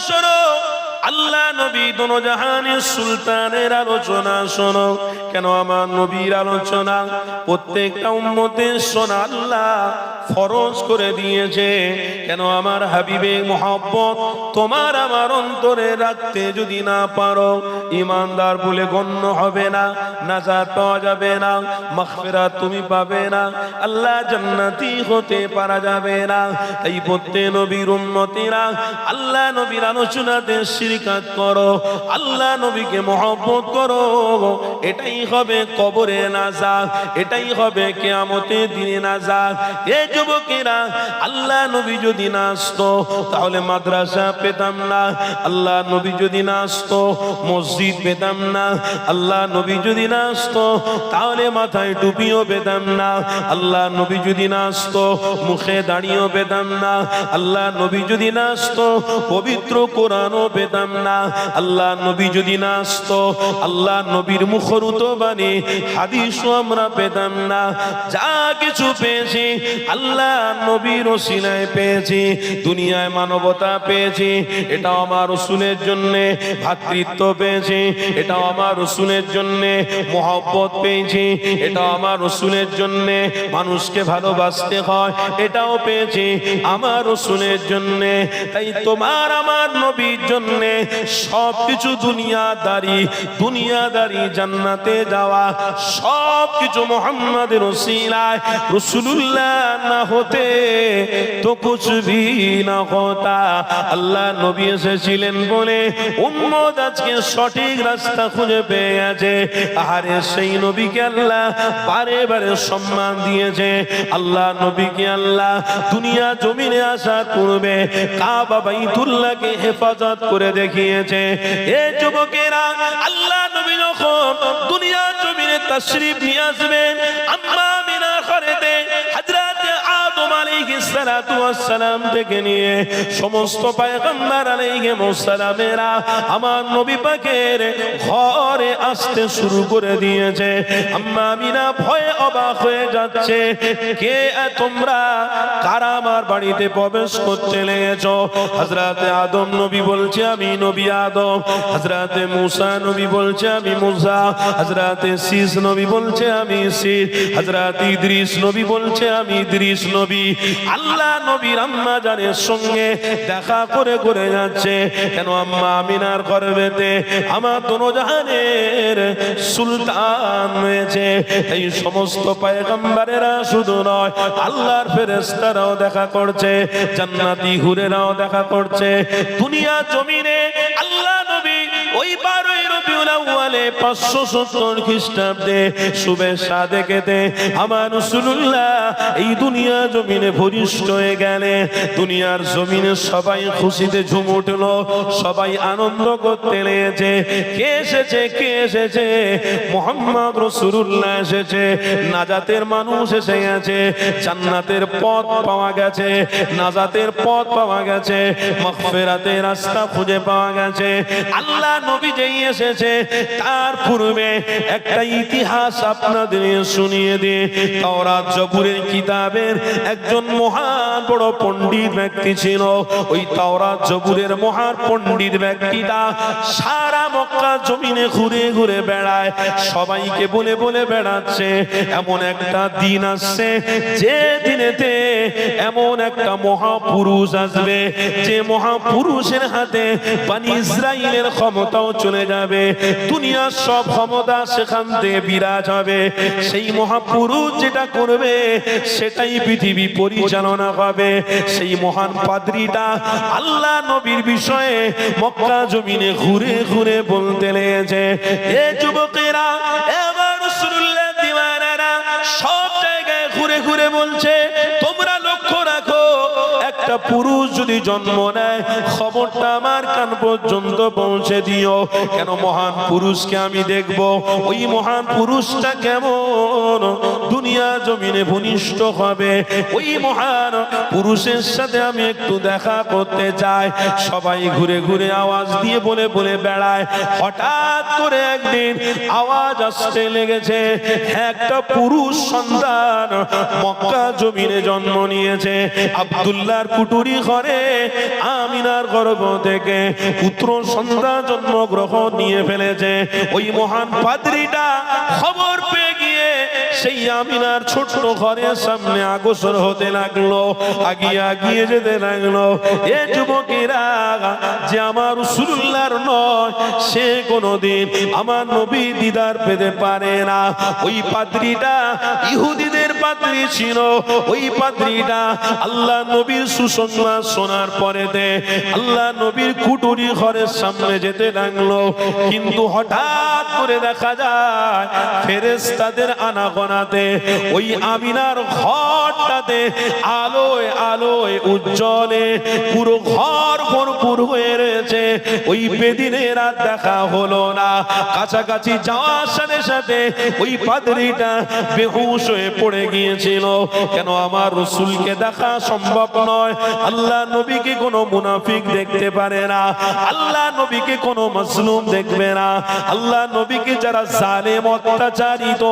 শোনো, আল্লাহ নবী দোনো জাহানের সুলতানের আলোচনা শোনো। কেন আমার নবীর আলোচনা প্রত্যেকটা উম্মতের শোনা আল্লাহ ফরজ করে দিয়েছে। কেন আমার হাবিবের মহব্বত তোমার আমার অন্তরে রাখতে যদি না পারো, ইমানদার বলে গণ্য হবে না, নাজাত পাওয়া যাবে না, মাগফিরাত তুমি পাবে না, আল্লাহ জান্নাতি হতে পারা যাবে না। তাই প্রত্যেক নবীর উম্মতিরা আল্লাহ নবীর আলোচনাতে শিরকাত করো, আল্লাহ নবীকে মহব্বত করো। এটাই হবে কবরে নাজাত, এটাই হবে কিয়ামতের দিনে নাজাত। এ যুবকেরা, আল্লাহ নবী যদি না আসতো তাহলে মাদ্রাসা পেতাম না, আল্লাহ নবী যদি না আসতো মসজিদ পেতাম না, আল্লাহ নবী যদি না আসতো তাহলে মাথায় টুপিও পেতাম না, আল্লাহ নবী যদি না আসতো মুখে দাড়িও পেতাম না, আল্লাহ নবী যদি না আসতো পবিত্র কোরআনও পেতাম না, আল্লাহ নবী যদি না আসতো আল্লাহ নবীর মুখরুত বাণী হাদিসও আমরা পেতাম না। যা কিছু পেয়েছি আল্লাহ নবীর ওসিলায় পেয়েছি, দুনিয়ায় মানবতা পেয়েছি, এটা আমার রাসূলের জন্য, ভ্রাতৃত্ব পেয়েছি, এটা আমার রাসূলের জন্য, মহব্বত পেয়েছি, এটা আমার রাসূলের জন্য, মানুষকে ভালোবাসতে হয় এটাও পেয়েছি আমার রাসূলের জন্য। তাই তোমার আমার নবীর জন্য সবকিছু দুনিয়াদারি, দুনিয়াদারি জান্নাতে যাওয়া সবকিছু মুহাম্মাদের ওসিলায় রাসূলুল্লাহ না হতে তো কুছ ভি না হতা। আল্লাহ নবী এসেছিলেন বলে উম্মত আজকে সঠিক রাস্তা খুঁজে পেয়ে আছে। আরে সেই নবীকে আল্লাহ বারে বারে সম্মান দিয়েছে। আল্লাহ নবীকে আল্লাহ দুনিয়া জমিনে আসার পূর্বে কাবা বাইতুল্লাহকে হেফাজত করে দেখিয়েছে। এ যুবকেরা, আল্লাহ নবী যখন দুনিয়া জমিনে তাশরীফ নিয়ে আসবেন, আম্মা আমিনার ঘরেতে হযরত আদম আলাইহিস সালাতু ওয়াস সালাম থেকে নিয়ে সমস্ত পয়গম্বর আলাইহিস সালামেরা আমার নবী পাকের ঘরে আসতে শুরু করে দিয়েছে। আম্মা আমিনা ভয়ে অবাক হয়ে যাচ্ছে, কে তোমরা, কারা আমার বাড়িতে প্রবেশ করতে লেগেছো? হযরত আদম নবী বলছে আমি নবী আদম, হযরত মূসা নবী বলছে আমি মূসা, হযরত শীস নবী বলছে আমি শীস, হযরত ইদ্রিস নবী বলছে আমি ইদ্রিস নবী। আল্লাহ নবীর আম্মা জানের সঙ্গে দেখা করে করে যাচ্ছে। কেন আম্মা আমিনার গর্ভেতে আমার দোনো জাহানের সুলতান হয়েছে। এই সমস্ত পয়গম্বরেরা শুধু নয়, আল্লাহর ফেরেশতারাও দেখা করছে, জান্নাতি হুরেরাও দেখা করছে। দুনিয়া জমিনে আল্লাহ নবী ওই 12 রবিউল আউয়ালে 570 খ্রিস্টাব্দে শুভে সাদেকেতে আমার রাসূলুল্লাহ এই দুনিয়া জমিনে ভূমিষ্ঠ হয়ে গেলে দুনিয়ার জমিনে সবাই খুশিতে ঝুম উঠলো, সবাই আনন্দ করতে লেগেছে। কে এসেছে, কে এসেছে? মুহাম্মদ রাসূলুল্লাহ এসেছে। নাজাতের মানুষ এসে গেছে, জান্নাতের পথ পাওয়া গেছে, নাজাতের পথ পাওয়া গেছে, মাগফিরাতের রাস্তা খুঁজে পাওয়া গেছে। আল্লাহ নবী যেই এসেছে তার পূর্বে একটা ইতিহাস আপনাদের শুনিয়ে দিয়ে, তাওরাত জবুরের কিতাবের একজন মহান বড় পণ্ডিত ব্যক্তি ছিল। ওই তাওরাত জবুরের মহান পণ্ডিত ব্যক্তিটা সারা মক্কা জমিনে ঘুরে ঘুরে বেড়ায়, সবাইকে বলে বলে বেড়াচ্ছে এমন একটা দিন আসছে যে দিনেতে এমন একটা মহাপুরুষ আসবে, যে মহাপুরুষের হাতে বনি ইসরাইলের ক্ষমতাও চলে যাবে, দুনিয়ার সব ক্ষমতা সেখান থেকে বিরাজ হবে। সেই মহাপুরুষ যেটা করবে সেটাই পৃথিবী পরিচালনা হবে। সেই মহান পাদ্রীটা আল্লাহ নবীর বিষয়ে মক্কা জমিনে ঘুরে ঘুরে বলতে লেগেছে, এ যুবকেরা, এবার রাসূলুল্লাহ দিওয়ানারা সব জায়গায় ঘুরে ঘুরে বলছে, তোমরা লক্ষ্য রাখো, একটা পুরুষ যদি জন্ম নেয় খবরটা আমার কান পর্যন্ত পৌঁছে দিও। কেন মহান পুরুষকে আমি দেখব, ওই মহান পুরুষটা কেমন দুনিয়া জমিনে ভূমিষ্ঠ হবে, ওই মহান পুরুষের সাথে আমি একটু দেখা করতে চাই। সবাই ঘুরে ঘুরে আওয়াজ দিয়ে বলে বলে বেড়ায়। হঠাৎ করে একদিন আওয়াজ আসতে লেগেছে, একটা পুরুষ সন্তান মক্কা জমিনে জন্ম নিয়েছে। আব্দুল্লাহর কুটুরি ঘরে আমিনার গর্ভ থেকে পুত্র সন্তান জন্মগ্রহণ নিয়ে ফেলেছে। ওই মহান পাদ্রীটা খবর পেয়ে গিয়ে সেই আমিনার ছোট্ট ঘরের সামনে অগ্রসর হতে লাগলো, আগিয়ে যেতে লাগলো। এ যুবকেরা, যে আমার রাসূলুল্লাহর নয় সে কোনোদিন আমার নবী দিদার পেতে পারে না। ওই পাদ্রীটা ইহুদিদের পাদ্রী ছিল। ওই পাদ্রীটা আল্লাহ নবীর সুসংবাদ শোনার পরেতে আল্লাহ নবীর কুটুরি ঘরের সামনে যেতে লাগলো। কিন্তু হঠাৎ করে দেখা যায় ফেরেশতাদের আনাগোনাতে ওই আমিনার ঘরটাতে আলোয় আলোয় উজ্জ্বলে পুরো ঘর ভরপুর হয়ে রয়েছে। ওই বেদিনের আর দেখা হলো না। কাছাকাছি যাওয়ার সাথে সাথে ওই পাদ্রীটা বেহুশ হয়ে পড়ে গিয়েছিল। কেন আমার রাসূলকে দেখা সম্ভব নয়। আল্লাহ নবীকে কোনো মুনাফিক দেখতে পারে না, আল্লাহ নবীকে কোনো মাজলুম দেখবে না। আল্লাহ নবীকে যারা জালেম অত্যাচারিত,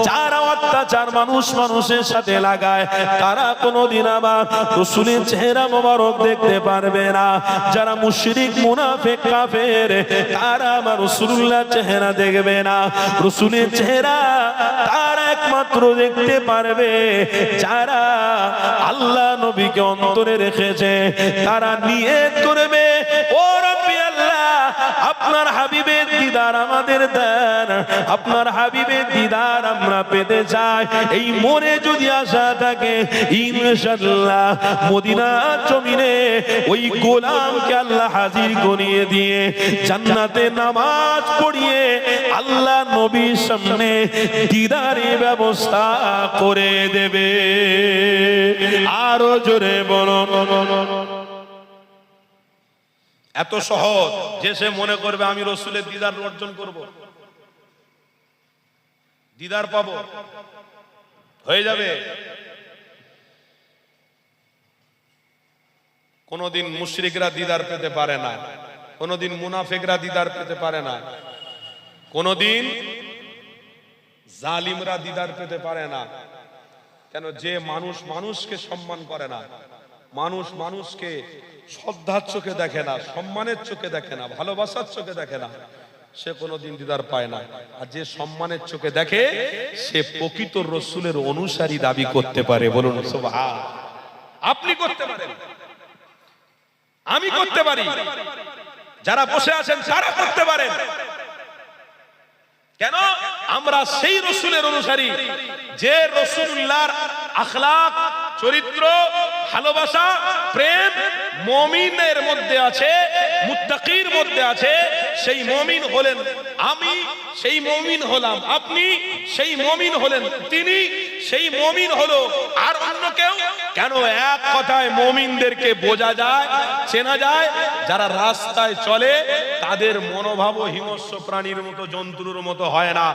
যারা অত্যাচার মানুষের সাথে লাগায়, তারা কোনোদিন আবার রাসূলের চেহারা মোবারক দেখতে পারবে না। যারা মুশরিক মুনাফিক কাফের, তারা আমার রাসূলুল্লাহর চেহারা দেখবে না। রাসূলের চেহারা তারা একমাত্র দেখতে পারবে যারা আল্লাহ নবীকে অন্তরে রেখেছে। তারা নিয়ত করবে, ও রব্বি আল্লাহ, আপনার হাবিবের দিদার আমাদের দেন, আপনার হাবিবের দিদার আমরা পেতে চাই। এই মনে যদি আশা থাকে, ইনশাআল্লাহ মদিনার জমিনে ওই গোলামকে আল্লাহ হাজির করিয়ে দিয়ে জান্নাতে নামাজ পড়িয়ে আল্লাহ নবীর সামনে দিদারের ব্যবস্থা করে দেবে। আরো জোরে বলুন। এত সহজ যে সে মনে করবে আমি রাসূলের দিদার অর্জন করব, দিদার পাবো, হয়ে যাবে। কোনদিন মুশরিকরা দিদার পেতে পারে না, কোনদিন মুনাফিকরা দিদার পেতে পারে না, কোনদিন জালিমরা দিদার পেতে পারে না। কেন? যে মানুষ মানুষকে সম্মান করে না, মানুষ মানুষকে শ্রদ্ধার চোখে দেখে না, সম্মানের চোখে দেখে না, ভালোবাসার চোখে দেখে না, সে কোনোদিন দিদার পায় না। আর যে সম্মানের চোখে দেখে সে প্রকৃত রাসূলের অনুসারী দাবি করতে পারে। বলুন সুবহান। আপনি করতে পারেন, আমি করতে পারি, যারা বসে আছেন তারা করতে পারেন। কেন? আমরা সেই রাসূলের অনুসারী যে রাসূলুল্লাহর আখলাক, চরিত্র, ভালোবাসা, প্রেম মুমিনের মধ্যে আছে, মুত্তাকির মধ্যে আছে। সেই মুমিন হলেন আমি, সেই মুমিন হলাম আপনি, সেই মুমিন হলেন তিনি, সেই মুমিন হলো আর অন্য কেউ। কেন? এক কথায় মুমিনদেরকে বোঝা যায়, চেনা যায়। যারা রাস্তায় চলে তাদের মনোভাব হিংস্র প্রাণীর মতো, জন্তুর মতো হয় না।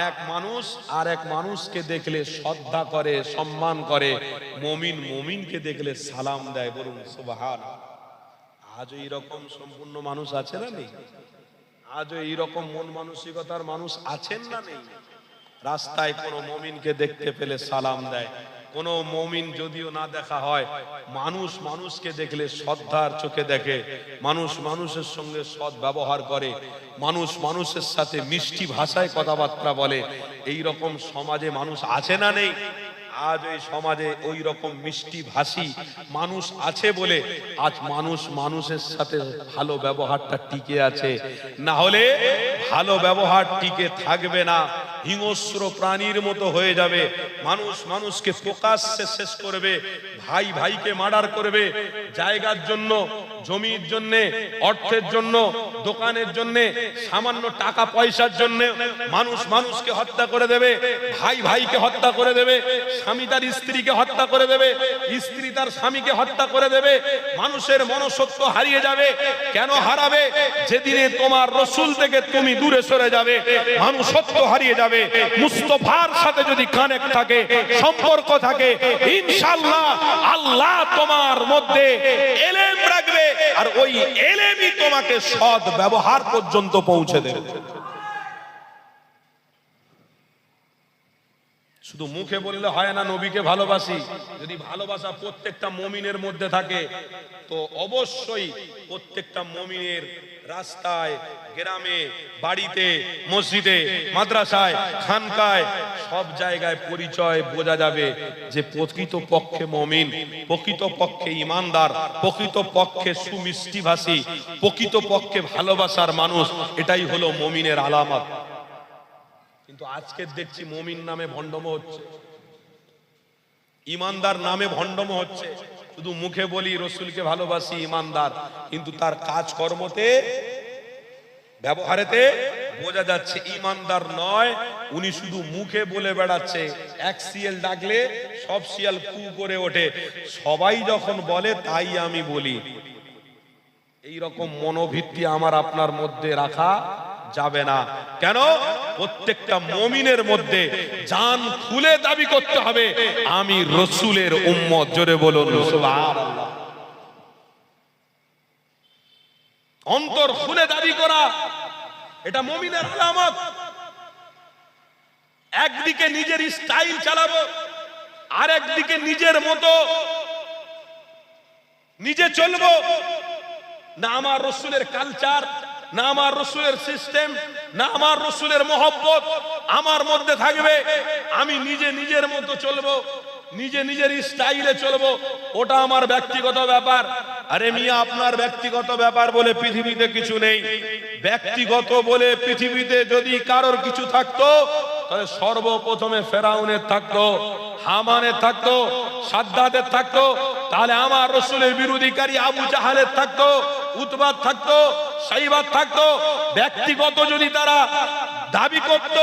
এক মানুষ আর এক মানুষকে দেখলে শ্রদ্ধা করে, সম্মান করে। মুমিন মুমিনকে দেখলে সালাম দেয়। বলুন সুবহান। আজও এইরকম সম্পূর্ণ মানুষ আছে না নেই? আজও এইরকম মন মানসিকতার মানুষ আছেন না নেই? রাস্তায় কোনো মুমিনকে দেখতে পেলে সালাম দেয়। কোন মুমিন যদিও না দেখা হয়, মানুষ মানুষকে দেখলে শ্রদ্ধার চোখে দেখে, মানুষ মানুষের সঙ্গে সৎ ব্যবহার করে, মানুষ মানুষের সাথে মিষ্টি ভাষায় কথাবার্তা বলে। এই রকম সমাজে মানুষ আছে না নেই? আজ এই সমাজে ওই রকম মিষ্টি ভাষী মানুষ আছে বলে আজ মানুষ মানুষের সাথে ভালো ব্যবহারটা টিকে আছে। না হলে ভালো ব্যবহার টিকে থাকবে না, হিংস্র প্রাণীর মতো হয়ে যাবে। মানুষ মানুষকে প্রকাশ্যে শেষ করবে, ভাই ভাইকে মার্ডার করবে, জায়গার জন্য, জমির জন্য, অর্থের জন্য, দোকানের জন্য, সামান্য টাকা পয়সার জন্য মানুষ মানুষকে হত্যা করে দেবে, ভাই ভাইকে হত্যা করে দেবে, স্বামী তার স্ত্রীকে হত্যা করে দেবে, স্ত্রী তার স্বামীকে হত্যা করে দেবে। মানুষের মনুষ্যত্ব হারিয়ে যাবে। কেন হারাবে? যেদিনে তোমার রাসূল থেকে তুমি দূরে সরে যাবে, মনুষ্যত্ব হারিয়ে যাবে। মুস্তাফার সাথে যদি কানেক্ট থাকে, সম্পর্ক থাকে, ইনশাআল্লাহ আল্লাহ তোমার মধ্যে ইলম রাখবে, আর ওই ইলমই তোমাকে সৎ ব্যবহার পর্যন্ত পৌঁছে দেবে। শুধু মুখে বললে হয় না নবীকে ভালোবাসি। যদি ভালোবাসা প্রত্যেকটা মুমিনের মধ্যে থাকে তো অবশ্যই প্রত্যেকটা মুমিনের রাস্তায়, গ্রামে, বাড়িতে, মসজিদে, মাদ্রাসায়, খানকায়, সব জায়গায় পরিচয় বোঝা যাবে যে প্রকৃত পক্ষে মুমিন, প্রকৃত পক্ষে ইমানদার, প্রকৃত পক্ষে সুমিষ্টিভাষী, প্রকৃত পক্ষে ভালোবাসার মানুষ। এটাই হলো মুমিনের আলামত। কিন্তু আজকে দেখছি মুমিন নামে ভণ্ডম হচ্ছে, ইমানদার নামে ভণ্ডম হচ্ছে। শুধু মুখে বলি রসুলকে ভালোবাসি, ইমানদার, কিন্তু তার কাজকর্মতে, ব্যবহারেতে বোঝা যাচ্ছে ইমানদার নয়। উনি শুধু মুখে বলে বেড়াচ্ছে, এক শিয়াল ডাকলে সব শিয়াল কু করে ওঠে, সবাই যখন বলে তাই আমি বলি। এই রকম মনোভিত্তি আমার আপনার মধ্যে রাখা যাবে না। কেন? প্রত্যেকটা মুমিনের মধ্যে জান খুলে দাবি করতে হবে আমি রসুলের উম্মত। জোরে বলুন সুবহানাল্লাহ। অন্তর খুলে দাবি করা এটা মুমিনের আলামত। একদিকে নিজের স্টাইল চালাবো, আর একদিকে নিজের মতো নিজে চলবো না। আমার রসুলের কালচার, না আমার রসুলের সিস্টেম, না আমার রসুলের মহব্বত আমার মধ্যে থাকবে। আমি নিজে নিজের মতো চলবো, নিজে নিজের স্টাইলে চলবো, ওটা আমার ব্যক্তিগত ব্যাপার। আরে মিয়া, আপনার ব্যক্তিগত ব্যাপার বলে পৃথিবীতে কিছু নেই। ব্যক্তিগত বলে পৃথিবীতে যদি কারোর কিছু থাকতো তাহলে সর্বপ্রথমে ফেরাউনের থাকতো, হামানের থাকতো, সাদ্দাদের থাকতো। তাহলে আমার রসুলের বিরোধীকারী আবু জাহালের থাকতো, উতবার থাকতো, সাইবার থাকতো। ব্যক্তিগত যদি তারা দাবি করত,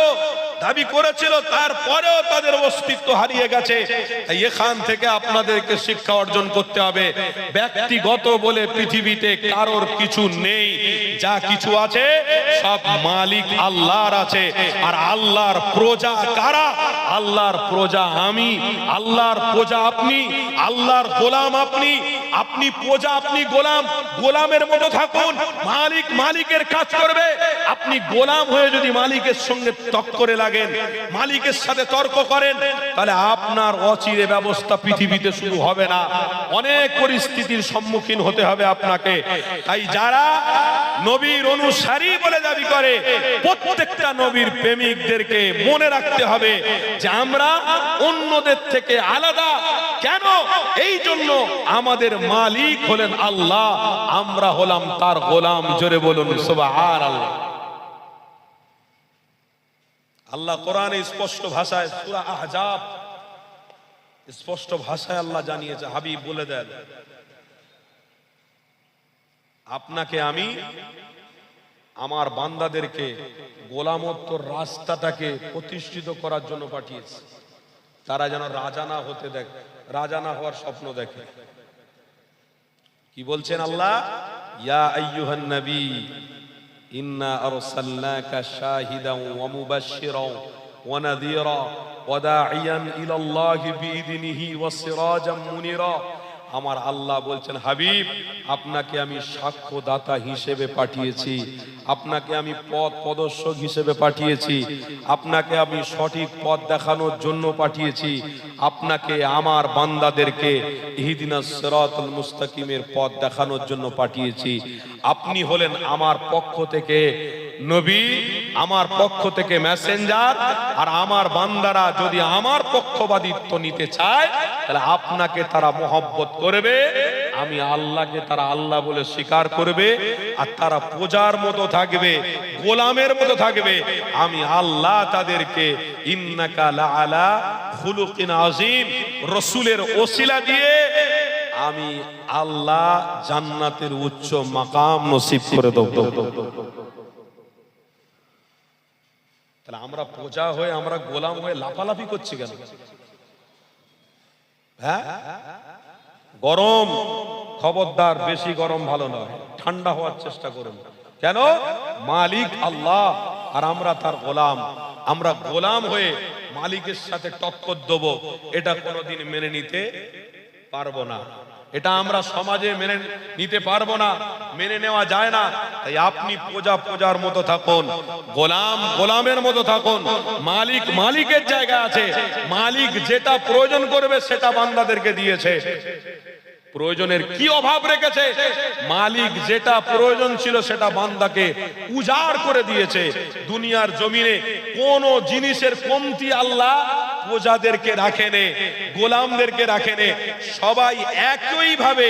দাবি করেছিল, তারপরেও তাদের অস্তিত্ব হারিয়ে গেছে। এখান থেকে আপনাদেরকে শিক্ষা অর্জন করতে হবে, ব্যক্তিগত বলে পৃথিবীতে কারোর কিছু নেই। যা কিছু আছে সব মালিক আল্লাহর আছে। আর আল্লাহর প্রজা কারা? আল্লাহর প্রজা আমি, আল্লাহর প্রজা আপনি, আল্লাহর গোলাম আপনি। আপনি প্রজা, আপনি গোলাম। গোলামের মতো থাকুন, মালিক মালিকের কাজ করবে। আপনি গোলাম হয়ে যদি মালিকের সঙ্গে টক্করে লাগেন, মালিকের সাথে তর্ক করেন, তাহলে আপনার অচিরে ব্যবস্থা পৃথিবীতে শুরু হবে না। অনেক পরিস্থিতির সম্মুখীন হতে হবে আপনাকে। তাই যারা নবীর অনুসারী বলে দাবি করে, প্রত্যেকটা নবীর প্রেমিকদেরকে মনে রাখতে হবে যে আমরা অন্যদের থেকে আলাদা। কেন? এই জন্য আমাদের মালিক হলেন আল্লাহ, আমরা হলাম তার গোলাম। জোরে বলুন সুবহানাল্লাহ। আল্লাহ কোরআনে স্পষ্ট ভাষায়, সূরা আহজাব স্পষ্ট ভাষায় আল্লাহ জানিয়েছে, হাবিব বলে দেন আপনাকে আমি আমার বান্দাদেরকে গোলামত্বর রাস্তাটাকে প্রতিষ্ঠিত করার জন্য পাঠিয়েছি। তারা যেন রাজা না হতে দেখে, রাজা না হওয়ার স্বপ্ন দেখে। কি বলছেন আল্লাহ? ইয়া আইয়ুহান নবী ইন্না আরসালনাকা শাহিদান ওয়া মুবাশশিরান ওয়া নাযীরা ওয়া দাঈয়ান ইলাল্লাহি বিইذনিহি ওয়া সিরাজাম মুনিরা। আমার আল্লাহ বলছেন, হাবিব আপনাকে আমি সাক্ষ্যদাতা হিসেবে পাঠিয়েছি, আপনাকে আমি পথ প্রদর্শক হিসেবে পাঠিয়েছি, আপনাকে আমি সঠিক পথ দেখানোর জন্য পাঠিয়েছি, আপনাকে আমার বান্দাদেরকে ইহদিনাস সিরাতাল মুস্তাকিমের পথ দেখানোর জন্য পাঠিয়েছি। আপনি হলেন আমার পক্ষ থেকে নবী, আমার পক্ষ থেকে মেসেঞ্জার। আর আমার বান্দারা যদি আমার পক্ষপাতিত্ব নিতে চায় তাহলে আপনাকে তারা মহব্বত করবে, আমি আল্লাহকে তারা আল্লাহ বলে স্বীকার করবে, আর তারা প্রজার মতো থাকবে, গোলামের মতো থাকবে। আমি আল্লাহ তাদেরকে ইন্নাকা লাআলা খুলুকিন আযীম, রাসূলের ওসিলা দিয়ে আমি আল্লাহ জান্নাতের উচ্চ মাকাম নসিব করে দেব। তাহলে আমরা প্রজা হয়ে, আমরা গোলাম হয়ে লাফালাফি করছি কেন? হ্যাঁ, গরম, খবরদার বেশি গরম ভালো নয়, ঠান্ডা হওয়ার চেষ্টা করুন। কেন? মালিক আল্লাহ আর আমরা তার গোলাম। আমরা গোলাম হয়ে মালিকের সাথে টক্কর দেব, এটা কোনোদিন মেনে নিতে পারবো না। এটা আমরা সমাজে মেনে নিতে পারবো না, মেনে নেওয়া যায় না। তাই আপনি প্রজার মতো থাকুন, গোলাম গোলামের মতো থাকুন। মালিক মালিকের জায়গা আছে, মালিক যেটা প্রয়োজন করবে সেটা বান্দাদেরকে দিয়েছে। প্রয়োজনের কি অভাব রেখেছে? মালিক যেটা প্রয়োজন ছিল সেটা বান্দাকে উজাড় করে দিয়েছে। দুনিয়ার জমিনে কোন জিনিসের কমতি আল্লাহ প্রজাদেরকে রাখেনে, গোলামদেরকে রাখেনে। সবাই একই ভাবে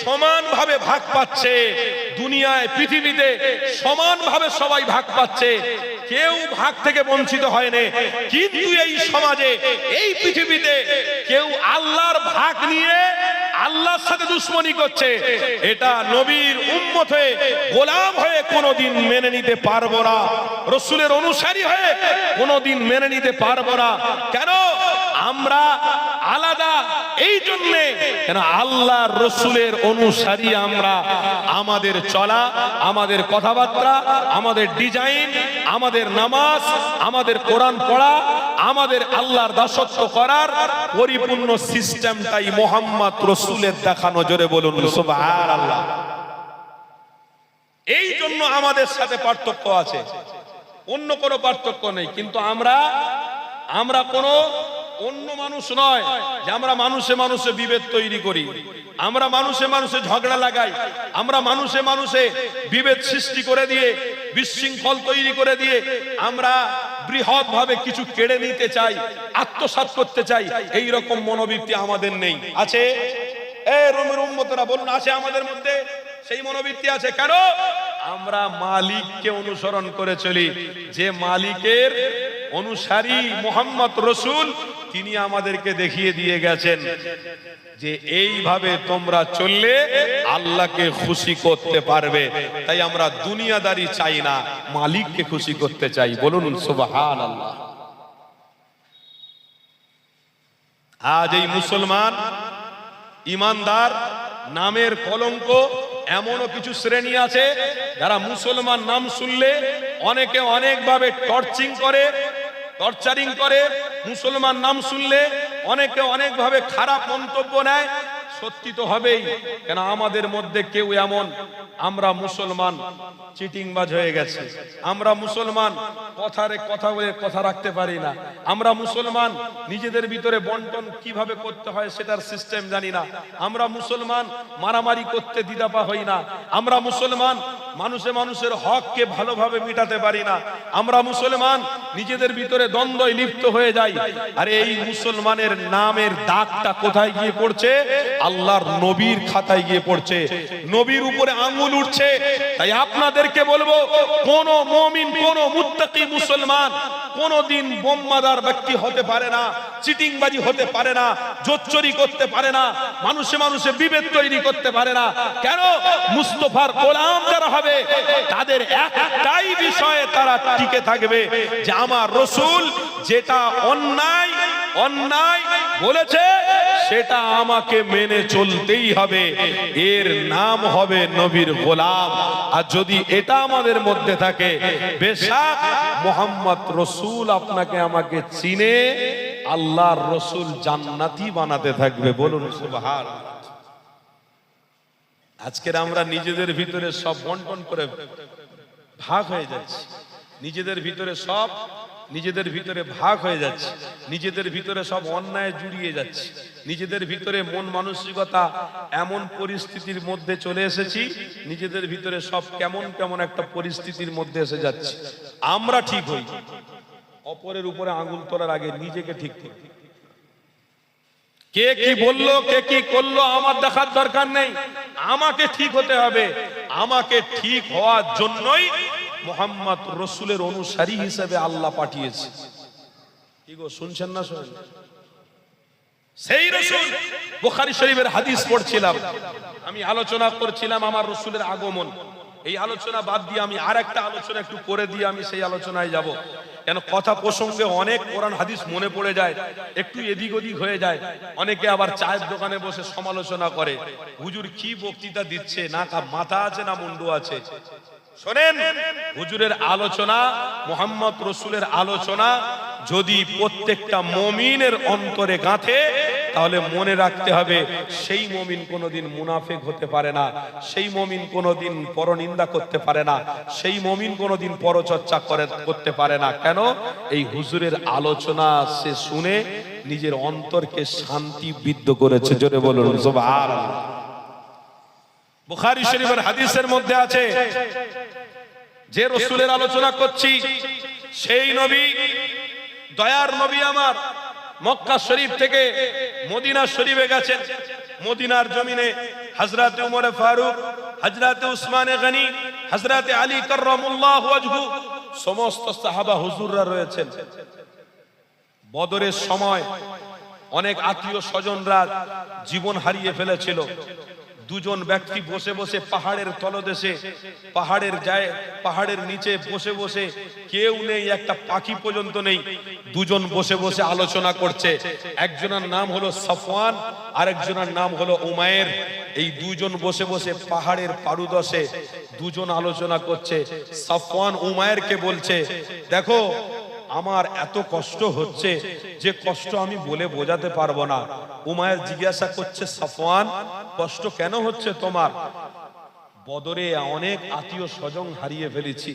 সমানভাবে ভাগ পাচ্ছে। দুনিয়ায় পৃথিবীতে সমানভাবে সবাই ভাগ পাচ্ছে, কেউ ভাগ থেকে বঞ্চিত হয়নি। কিন্তু এই সমাজে, এই পৃথিবীতে কেউ আল্লাহর ভাগ নিয়ে আল্লাহর সাথে দুশ্মনী করছে। এটা নবীর উম্মত হয়ে, গোলাম হয়ে কোনোদিন মেনে নিতে পারবো না। রাসূলের অনুসারী হয়ে কোনোদিন মেনে নিতে পারবো না। কেন? আমরা আলাদা এই জন্যে, কেন আল্লাহর রাসূলের অনুসারী আমরা। আমাদের চলা, আমাদের কথাবার্তা, আমাদের ডিজাইন, আমাদের নামাজ, আমাদের কোরআন পড়া, আমাদের আল্লাহর দাসত্ব করার পরিপূর্ণ সিস্টেমটাই মুহাম্মদ রাসূলের দেখানো। জোরে বলুন সুবহানাল্লাহ। এই জন্য আমাদের সাথে পার্থক্য আছে, অন্য কোনো পার্থক্য নেই। কিন্তু আমরা কোনো অন্য মানুষ নয় যে আমরা মানুষে মানুষে বিভেদ তৈরি করি, আমরা মানুষে মানুষে ঝগড়া লাগাই, আমরা মানুষে মানুষে বিভেদ সৃষ্টি করে দিয়ে, বিশৃঙ্খল তৈরি করে দিয়ে আমরা বৃহৎ ভাবে কিছু কেড়ে নিতে চাই, আত্মসাৎ করতে চাই। এই রকম মনোবৃত্তি আমাদের নেই। আছে? রোমের উম্মতরা বলুন, আছে আমাদের মধ্যে সেই মনোবৃত্তি? আছে। কেন? আমরা মালিককে অনুসরণ করে চলি। যে মালিকের অনুসারী মুহাম্মদ রাসূল, তিনি আমাদেরকে দেখিয়ে দিয়ে গেছেন যে এইভাবে তোমরা চললে আল্লাহকে খুশি করতে পারবে। তাই আমরা দুনিয়াদারি চাই না, মালিককে খুশি করতে চাই। বলুন সুবহানাল্লাহ। আজ এই মুসলমান ইমানদার নামের কলঙ্ক, এমনও কিছু শ্রেণী আছে যারা মুসলমান নাম শুনলে অনেকে অনেকভাবে টর্চারিং করে। মুসলমান নাম শুনলে অনেকে অনেকভাবে খারাপ মন্তব্য নেয়। সত্যি তো হবেই, কেন আমাদের মধ্যে কেউ এমন, আমরা মুসলমান চিটিংবাজ হয়ে গেছে। আমরা মুসলমান কথা বলে কথা রাখতে পারি না। আমরা মুসলমান নিজেদের ভিতরে বন্টন কিভাবে করতে হয় সেটার সিস্টেম জানি না। আমরা মুসলমান মারামারি করতে দ্বিধাপা হই না। আমরা মুসলমান মানুষের হককে ভালোভাবে মিটাতে পারি না। আমরা মুসলমান নিজেদের ভিতরে দ্বন্দ্বে লিপ্ত হয়ে যাই। আর এই মুসলমানের নামের দাগটা কোথায় গিয়ে পড়ছে? আল্লাহর নবীর খাতায় গিয়ে পড়ছে, নবীর উপরে আঙ্গুল উঠছে। তাই আপনাদেরকে বলবো, কোন মুমিন, কোন মুত্তাকি মুসলমান কোনদিন বোমাদার ব্যক্তি হতে পারে না, চিটিংবাজি হতে পারে না, জোচ্চুরি করতে পারে না, মানুষে বিভেদ তৈরি করতে পারে না। কেন? মুস্তাফার গোলাম যারা হবে তাদের একটাই বিষয়ে তারা টিকে থাকবে যে আমার রাসূল যেটা অন্যায় বলেছে সেটা আমাকে মেনে চলতেই হবে। এর নাম হবে নবীর গোলাম। আর যদি এটা আমাদের মধ্যে থাকে, বেশক মুহাম্মদ রাসূল আপনাকে আমাকে চিনে আল্লাহর রাসূল জান্নাতি বানাতে থাকবে। বলুন সুবহানাল্লাহ। আজকের আমরা নিজেদের ভিতরে সব বন্টন করে ভাগ হয়ে যাচ্ছি, নিজেদের ভিতরে ভাগ হয়ে যাচ্ছে, নিজেদের ভিতরে সব অন্যায় জুড়িয়ে যাচ্ছে, নিজেদের ভিতরে মন মানসিকতা এমন পরিস্থিতির মধ্যে চলে এসেছি, নিজেদের ভিতরে সব কেমন একটা পরিস্থিতির মধ্যে এসে যাচ্ছে। আমরা ঠিক হই, অপরের উপরে আঙুল তোলার আগে নিজেকে ঠিক করি। কে কি বললো, কে কি করলো আমার দেখার দরকার নেই। আমাকে ঠিক হতে হবে। আমাকে ঠিক হওয়ার জন্যই মুহাম্মদ রাসূলের অনুসারী হিসেবে আল্লাহ পাঠিয়েছে। কি গো, শুনছেন না? শোনেন। সেই রাসূল, বুখারী শরীফের হাদিস পড়ছিলাম, আমি আলোচনা করছিলাম আমার রাসূলের আগমন। এই আলোচনা বাদ দিয়ে আমি আরেকটা আলোচনা একটু করে দিয়ে আমি সেই আলোচনায় যাব। কেন কথা প্রসঙ্গে অনেক কোরআন হাদিস মনে পড়ে যায়, একটু এদিক ওদিক হয়ে যায়। অনেকে আবার চায়ের দোকানে বসে সমালোচনা করে, হুজুর কি বক্তৃতা দিচ্ছে, না মাথা আছে না মুন্ডু আছে। শোনেন, হুজুরের আলোচনা, মুহাম্মদ রাসূলের আলোচনা যদি প্রত্যেকটা মুমিনের অন্তরে গাঁথে, তাহলে মনে রাখতে হবে সেই মুমিন কোনোদিন মুনাফিক হতে পারে না, সেই মুমিন কোনোদিন পরনিন্দা করতে পারে না, সেই মুমিন কোনোদিন পরচর্চা করতে পারে না। কেন? এই হুজুরের আলোচনা সে শুনে নিজের অন্তরকে শান্তি বিদ্ধ করেছে। জোরে বলুন সুবহানাল্লাহ। বুখারী শরীফের হাদিসের মধ্যে আছে, যে রাসূলের আলোচনা করছি সেই নবী, দয়ার নবী আমার, মক্কা শরীফ থেকে মদিনা শরীফে গেছেন। মদিনার জমিনে হযরত ওমর ফারুক, হযরত উসমান গনি, হযরত আলী কাররামুল্লাহু ওয়াজহু, সমস্ত সাহাবা হুজুররা রয়েছেন। বদরের সময় অনেক আত্মীয় স্বজনরা জীবন হারিয়ে ফেলেছিল। দুজন ব্যক্তি বসে বসে পাহাড়ের তলদেশে, পাহাড়ের নিচে বসে বসে, কেউ নেই, একটা পাখি পর্যন্ত নেই, দুজন বসে বসে আলোচনা করছে। একজনের নাম হলো সাফওয়ান, আরেকজনের নাম হলো উমায়ের। এই দুজন বসে বসে পাহাড়ের পাদদেশে দুজন আলোচনা করছে। সাফওয়ান উমায়েরকে বলছে, দেখো আমার এত কষ্ট হচ্ছে যে কষ্ট আমি বলে বোঝাতে পারবো না। উমায়ের জিজ্ঞাসা করছে, সাফওয়ান কষ্ট কেন হচ্ছে তোমার? বদরে অনেক আত্মীয় স্বজন হারিয়ে ফেলেছি,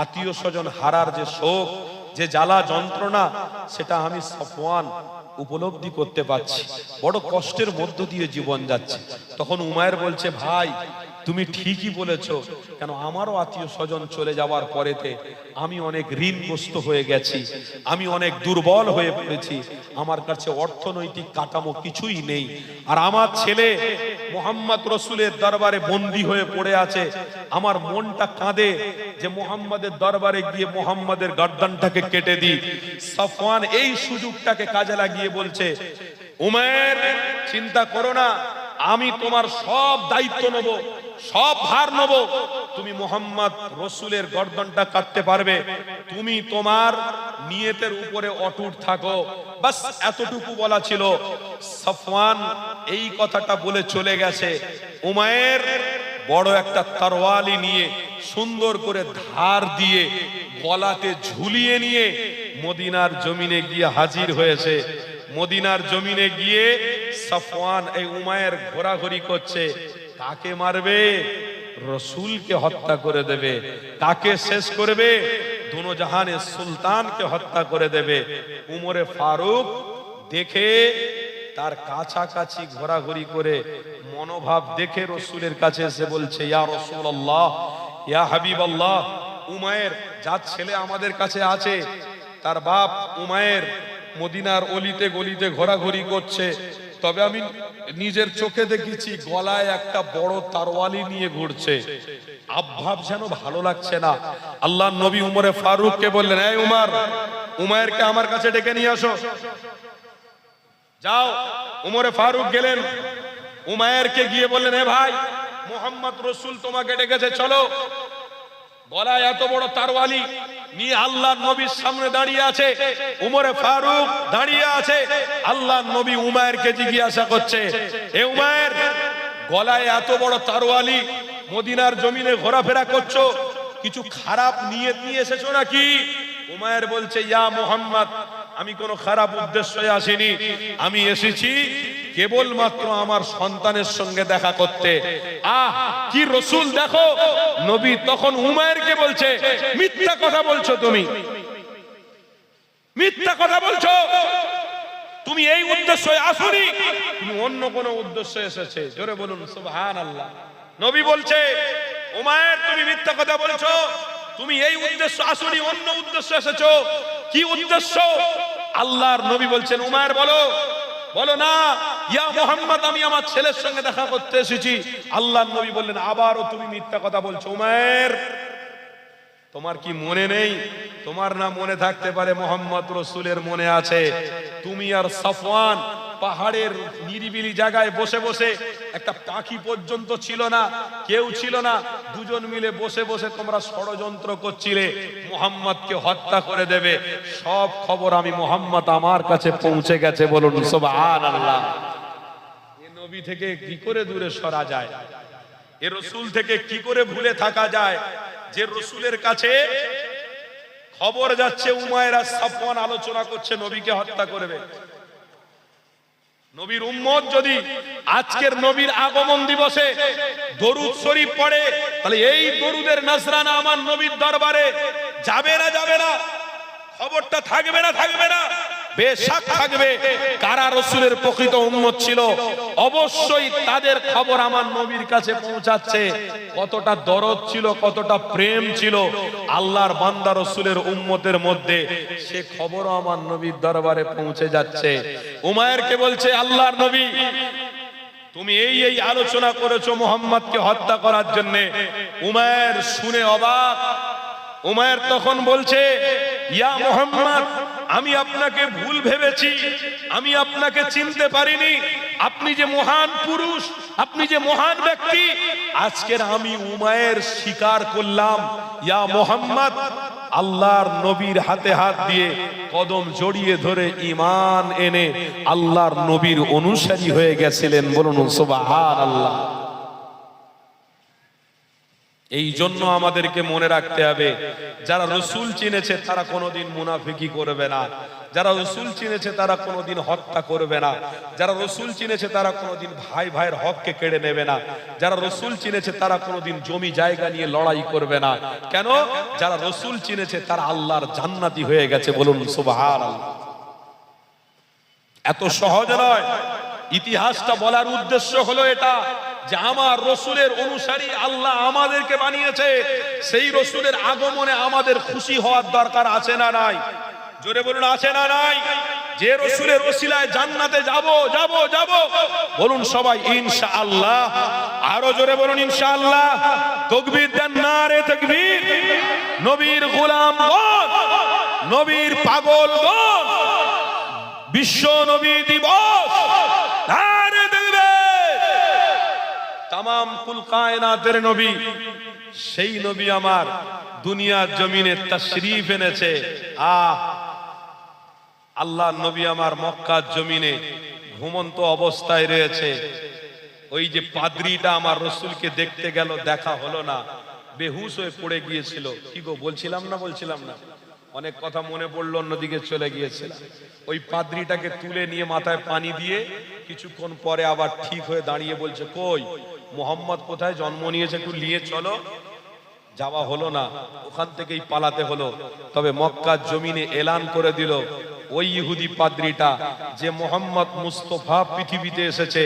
আত্মীয় স্বজন হারার যে শোক, যে জ্বালা যন্ত্রণা, সেটা আমি সাফওয়ান উপলব্ধি করতে পারছি। বড় কষ্টের মধ্য দিয়ে জীবন যাচ্ছে। তখন উমায়ের বলছে, ভাই তুমি ঠিকই বলেছো, কেন আমারও আত্মীয় স্বজন চলে যাওয়ার পরেতে আমি অনেক ঋণগ্রস্ত হয়ে গেছি, আমি অনেক দুর্বল হয়ে পড়েছি, আমার কাছে অর্থনৈতিক কাঠামো কিছুই নেই। আর আমার ছেলে মুহাম্মদ রাসূলের দরবারে বন্দী হয়ে পড়ে আছে। আমার মনটা কাঁদে যে মুহাম্মাদের দরবারে গিয়ে মুহাম্মাদের গর্দানটাকে কেটে দিই। সাফওয়ান এই সুযোগটাকে কাজে লাগিয়ে বলছে, উমায়ের চিন্তা করো না, আমি তোমার সব দায়িত্ব নেব, সব ভার নেব, তুমি মুহাম্মদ রাসূলের গর্দনটা কাটতে পারবে, তুমি তোমার নিয়তের উপরে অটুট থাকো। বাস এতটুকু বলা ছিল। সাফওয়ান এই কথাটা বলে চলে গেছে। উমায়ের বড় একটা তরোয়ালি নিয়ে সুন্দর করে ধার দিয়ে গলাতে ঝুলিয়ে নিয়ে মদিনার জমিনে গিয়ে হাজির হয়েছে। মদিনার জমিনে গিয়ে সাফওয়ান এই উমায়ের ঘোরাঘুরি করছে। কাকে মারবে? রাসূলকে হত্যা করে দেবে। কাকে শেষ করবে? দোনো জাহানের সুলতানকে হত্যা করে দেবে। উমরে ফারুক দেখে তার কাছাকাছি ঘোরাঘুরি করে মনোভাব দেখে রাসূলের কাছে এসে বলছে, ইয়া রাসূলুল্লাহ, ইয়া হাবিবাল্লাহ, উমায়ের যার ছেলে আমাদের কাছে আছে, তার বাপ উমায়ের মদিনার অলিতে গলিতে ঘোরাঘুরি করছে, তবে আমি নিজের চোখে দেখেছি গলায় একটা বড় তরোয়ালি নিয়ে ঘুরছে। আবভাব যেন ভালো লাগছে না। আল্লাহর নবী উমরে ফারুককে বললেন, এই উমর, উমায়েরকে আমার কাছে ডেকে নিয়ে আসো। যাও। উমরে ফারুক গেলেন, উমায়েরকে গিয়ে বললেন, এ ভাই, মুহাম্মদ রাসূল তোমাকে ডেকেছে, চলো। গলায় এত বড় তরোয়ালি নিয়ে আল্লাহর নবীর সামনে দাঁড়িয়ে আছে। উমরে ফারুক দাঁড়িয়ে আছে। আল্লাহর নবী উমায়েরকে জিজ্ঞাসা করছে, এ উমায়ের, গলায় এত বড় তরোয়ালি, মদিনার জমিনে ঘোরাফেরা করছো, কিছু খারাপ নিয়ত নিয়ে এসেছো নাকি? উমায়ের বলছে, ইয়া মুহাম্মদ, আমি কোনো খারাপ উদ্দেশ্যে আসিনি, আমি এসেছি কেবলমাত্র আমার সন্তানের সঙ্গে দেখা করতে। আহ কি রাসূল দেখো। নবী তখন উমায়েরকে বলছে, মিথ্যা কথা বলছো, তুমি মিথ্যা কথা বলছো, তুমি এই উদ্দেশ্যে আসোনি, তুমি অন্য কোন উদ্দেশ্যে এসেছে। জোরে বলুন সুবহানাল্লাহ। নবী বলছে, উমায়ের তুমি মিথ্যা কথা বলছো, তুমি এই উদ্দেশ্য আসোনি, অন্য উদ্দেশ্যে এসেছো। কি উদ্দেশ্য? আল্লাহর নবী বলছেন, উমায়ের বলো। বলো না, ইয়া মুহাম্মদ, আমি আমার ছেলের সঙ্গে দেখা করতে এসেছি। আল্লাহর নবী বললেন, আবারও তুমি মিথ্যা কথা বলছো। উমায়ের, তোমার কি মনে নেই? তোমার না মনে থাকতে পারে, মুহাম্মদ রাসূলের মনে আছে। তুমি আর সাফওয়ান পাহাড়ের নিরিবিলি জায়গায় বসে বসে, একটা পাখি পর্যন্ত ছিল না, কেউ ছিল না, দুজন মিলে বসে বসে তোমরা ষড়যন্ত্র করছিলে মুহাম্মদকে হত্যা করে দেবে। সব খবর আমি মুহাম্মদ আমার কাছে পৌঁছে গেছে। বলুন সুবহানাল্লাহ। এ নবী থেকে কি করে দূরে সরা যায়? এ রাসূল থেকে কি করে ভুলে থাকা যায়? যে রাসূলের কাছে খবর যাচ্ছে উমায়ের আর সাফওয়ান আলোচনা করছে নবীকে হত্যা করবে। নবীর উম্মত যদি আজকের নবীর আগমন দিবসে দরুদ শরীফ পড়ে, তাহলে এই দরুদের নজরানা আমার নবীর দরবারে যাবে না যাবে না? খবরটা থাকবে না থাকবে না? বেশক থাকবে। কারা রাসূলের প্রকৃত উম্মত ছিল, অবশ্যই তাদের খবর আমার নবীর কাছে পৌঁছাচ্ছে। কতটা দরদ ছিল, কতটা প্রেম ছিল আল্লাহর বান্দা রাসূলের উম্মতের মধ্যে, সে খবরও আমার নবীর দরবারে পৌঁছে যাচ্ছে। উমায়েরকে বলছে, আল্লাহর নবী তুমি এই এই আলোচনা করেছো মুহাম্মদকে হত্যা করার জন্য। উমায়ের শুনে অবাক। উমায়ের তখন বলছে, ইয়া মুহাম্মদ, আমি আপনাকে ভুল ভেবেছি, আমি আপনাকে চিনতে পারিনি। আপনি যে মহান পুরুষ, আপনি যে মহান ব্যক্তি, আজকের আমি উমায়ের স্বীকার করলাম। ইয়া মুহাম্মদ, আল্লাহর নবীর হাতে হাত দিয়ে কদম জড়িয়ে ধরে ঈমান এনে আল্লাহর নবীর অনুসারী হয়ে গেছিলেন। বলুন সুবহানাল্লাহ। এই জন্য আমাদেরকে মনে রাখতে হবে, যারা রসুল চিনেছে তারা কোনোদিন মুনাফিকি করবে না, যারা রসুল চিনেছে তারা কোনোদিন হত্যা করবে না, যারা রসুল চিনেছে তারা কোনোদিন ভাই ভাইয়ের হককে কেড়ে নেবে না, যারা রসুল চিনেছে তারা কোনোদিন জমি জায়গা নিয়ে লড়াই করবে না। কেন? যারা রসুল চিনেছে তারা আল্লাহর জান্নাতি হয়ে গেছে। বলুন সুবহানাল্লাহ। এত সহজ নয়। ইতিহাসটা বলার উদ্দেশ্য হলো এটা যে আমার রসুলের অনুসারী আল্লাহ আমাদেরকে বানিয়েছে, সেই রসুলের আগমনে আমাদের খুশি হওয়ার দরকার আছে না নাই? জোরে বলুন, আছে না নাই? যে রসুলের ওসিলায় জান্নাতে যাব যাব যাব, বলুন সবাই ইনশাআল্লাহ। আরো জোরে বলুন ইনশাআল্লাহ। তাকবীর দেন, নারে তাকবীর। নবীর গোলামগণ, নবীর পাগলগণ, বিশ্ব নবী দিবস, নারে তাকবীর। তামাম কুল কায়নাতের নবী, সেই নবী আমার দুনিয়ার জমিনে তাশরীফ এনেছে। আল্লাহ নবী আমার মক্কার জমিনে ঘুমন্ত অবস্থায় রয়েছে। ওই যে পাদ্রীটা আমার রসুলকে দেখতে গেল, দেখা হলো না, বেহুশ হয়ে পড়ে গিয়েছিল। কি গো, বলছিলাম না? অনেক কথা মনে পড়লো, অন্যদিকে চলে গিয়েছিল। ওই পাদ্রীটাকে তুলে নিয়ে মাথায় পানি দিয়ে কিছুক্ষণ পরে আবার ঠিক হয়ে দাঁড়িয়ে বলছে, কই মুহাম্মদ কোথায় জন্ম নিয়েছে, একটু নিয়ে চলো। যাওয়া হলো না, ওখান থেকেই পালাতে হলো। তবে মক্কার জমিনে এলান করে দিল, ওই ইহুদি পাদ্রীটা যে মোহাম্মদ মুস্তফা পৃথিবীতে এসেছে,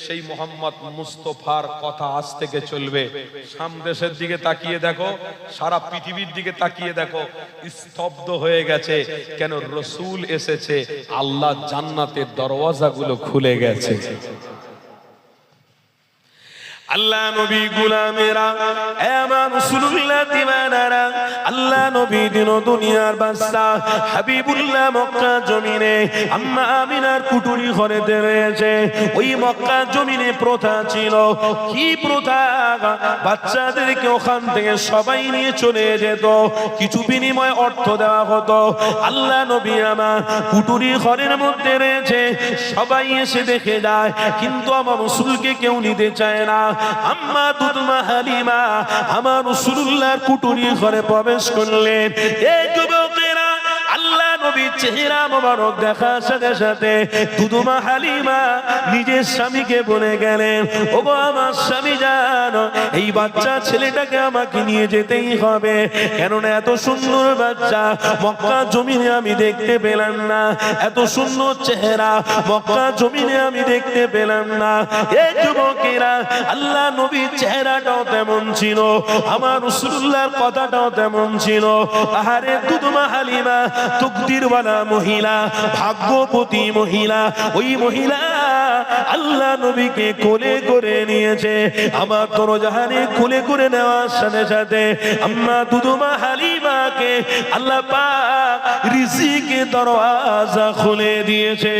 সেই মোহাম্মদ মুস্তফার কথা আজ থেকে চলবে। সামদেশের দিকে তাকিয়ে দেখো, সারা পৃথিবীর দিকে তাকিয়ে দেখো, স্তব্ধ হয়ে গেছে। কেন? রসুল এসেছে, আল্লাহ জান্নাতের দরওয়াজাগুলো খুলে গেছে। আল্লাহ নবী গুলামেরা, আমার রাসূলুল্লাহ দিওয়ানারা, আল্লাহ নবী দিন দুনিয়ার বাদশা হাবিবুল্লাহ মক্কা জমিনে আম্মা আমিনার কুটুরি ঘরেতে রয়েছে। ওই মক্কা জমিনে প্রথা ছিল, কি প্রথা? বাচ্চাদেরকে ওখান থেকে সবাই নিয়ে চলে যেত, কিছু বিনিময় অর্থ দেওয়া হতো। আল্লাহ নবী আমার কুটুরি ঘরের মধ্যে রয়েছে, সবাই এসে দেখে যায়, কিন্তু আমার রাসূলকে কেউ নিতে চায় না। আম্মা দুদমা হালিমা আমার রাসূলুল্লাহর কুটুরি ঘরে প্রবেশ করলেন। এই যুবকেরা, আল্লাহ নবীর চেহারা মোবারক দেখার সাথে সাথে দুদমা হালিমা নিজের স্বামীকে বলে গেলেন, ওগো আমার স্বামী জানো, এই বাচ্চা ছেলেটাকে আমাকে নিয়ে যেতেই হবে, কেননা এত সুন্দর বাচ্চা মক্কা জমিনে আমি দেখতে পেলাম না, এত সুন্দর চেহারা মক্কা জমিনে আমি দেখতে পেলাম না। এই যুবকেরা, আল্লাহ নবীর চেহারাটাও তেমন ছিল, আমার রাসূলুল্লাহর কথাটাও তেমন ছিল। আহারে দুদমা হালিমা তকদিরওয়ালা মহিলা, ভাগ্যবতী মহিলা, ওই মহিলা আল্লাহ নবীকে কোলে করে নিয়েছে। আমার দরজাহানে কোলে করে নেওয়ার সাথে সাথে আম্মা দুদমা হালিমাকে আল্লাহ পাক রিজিকের দরওয়াজা খুলে দিয়েছে।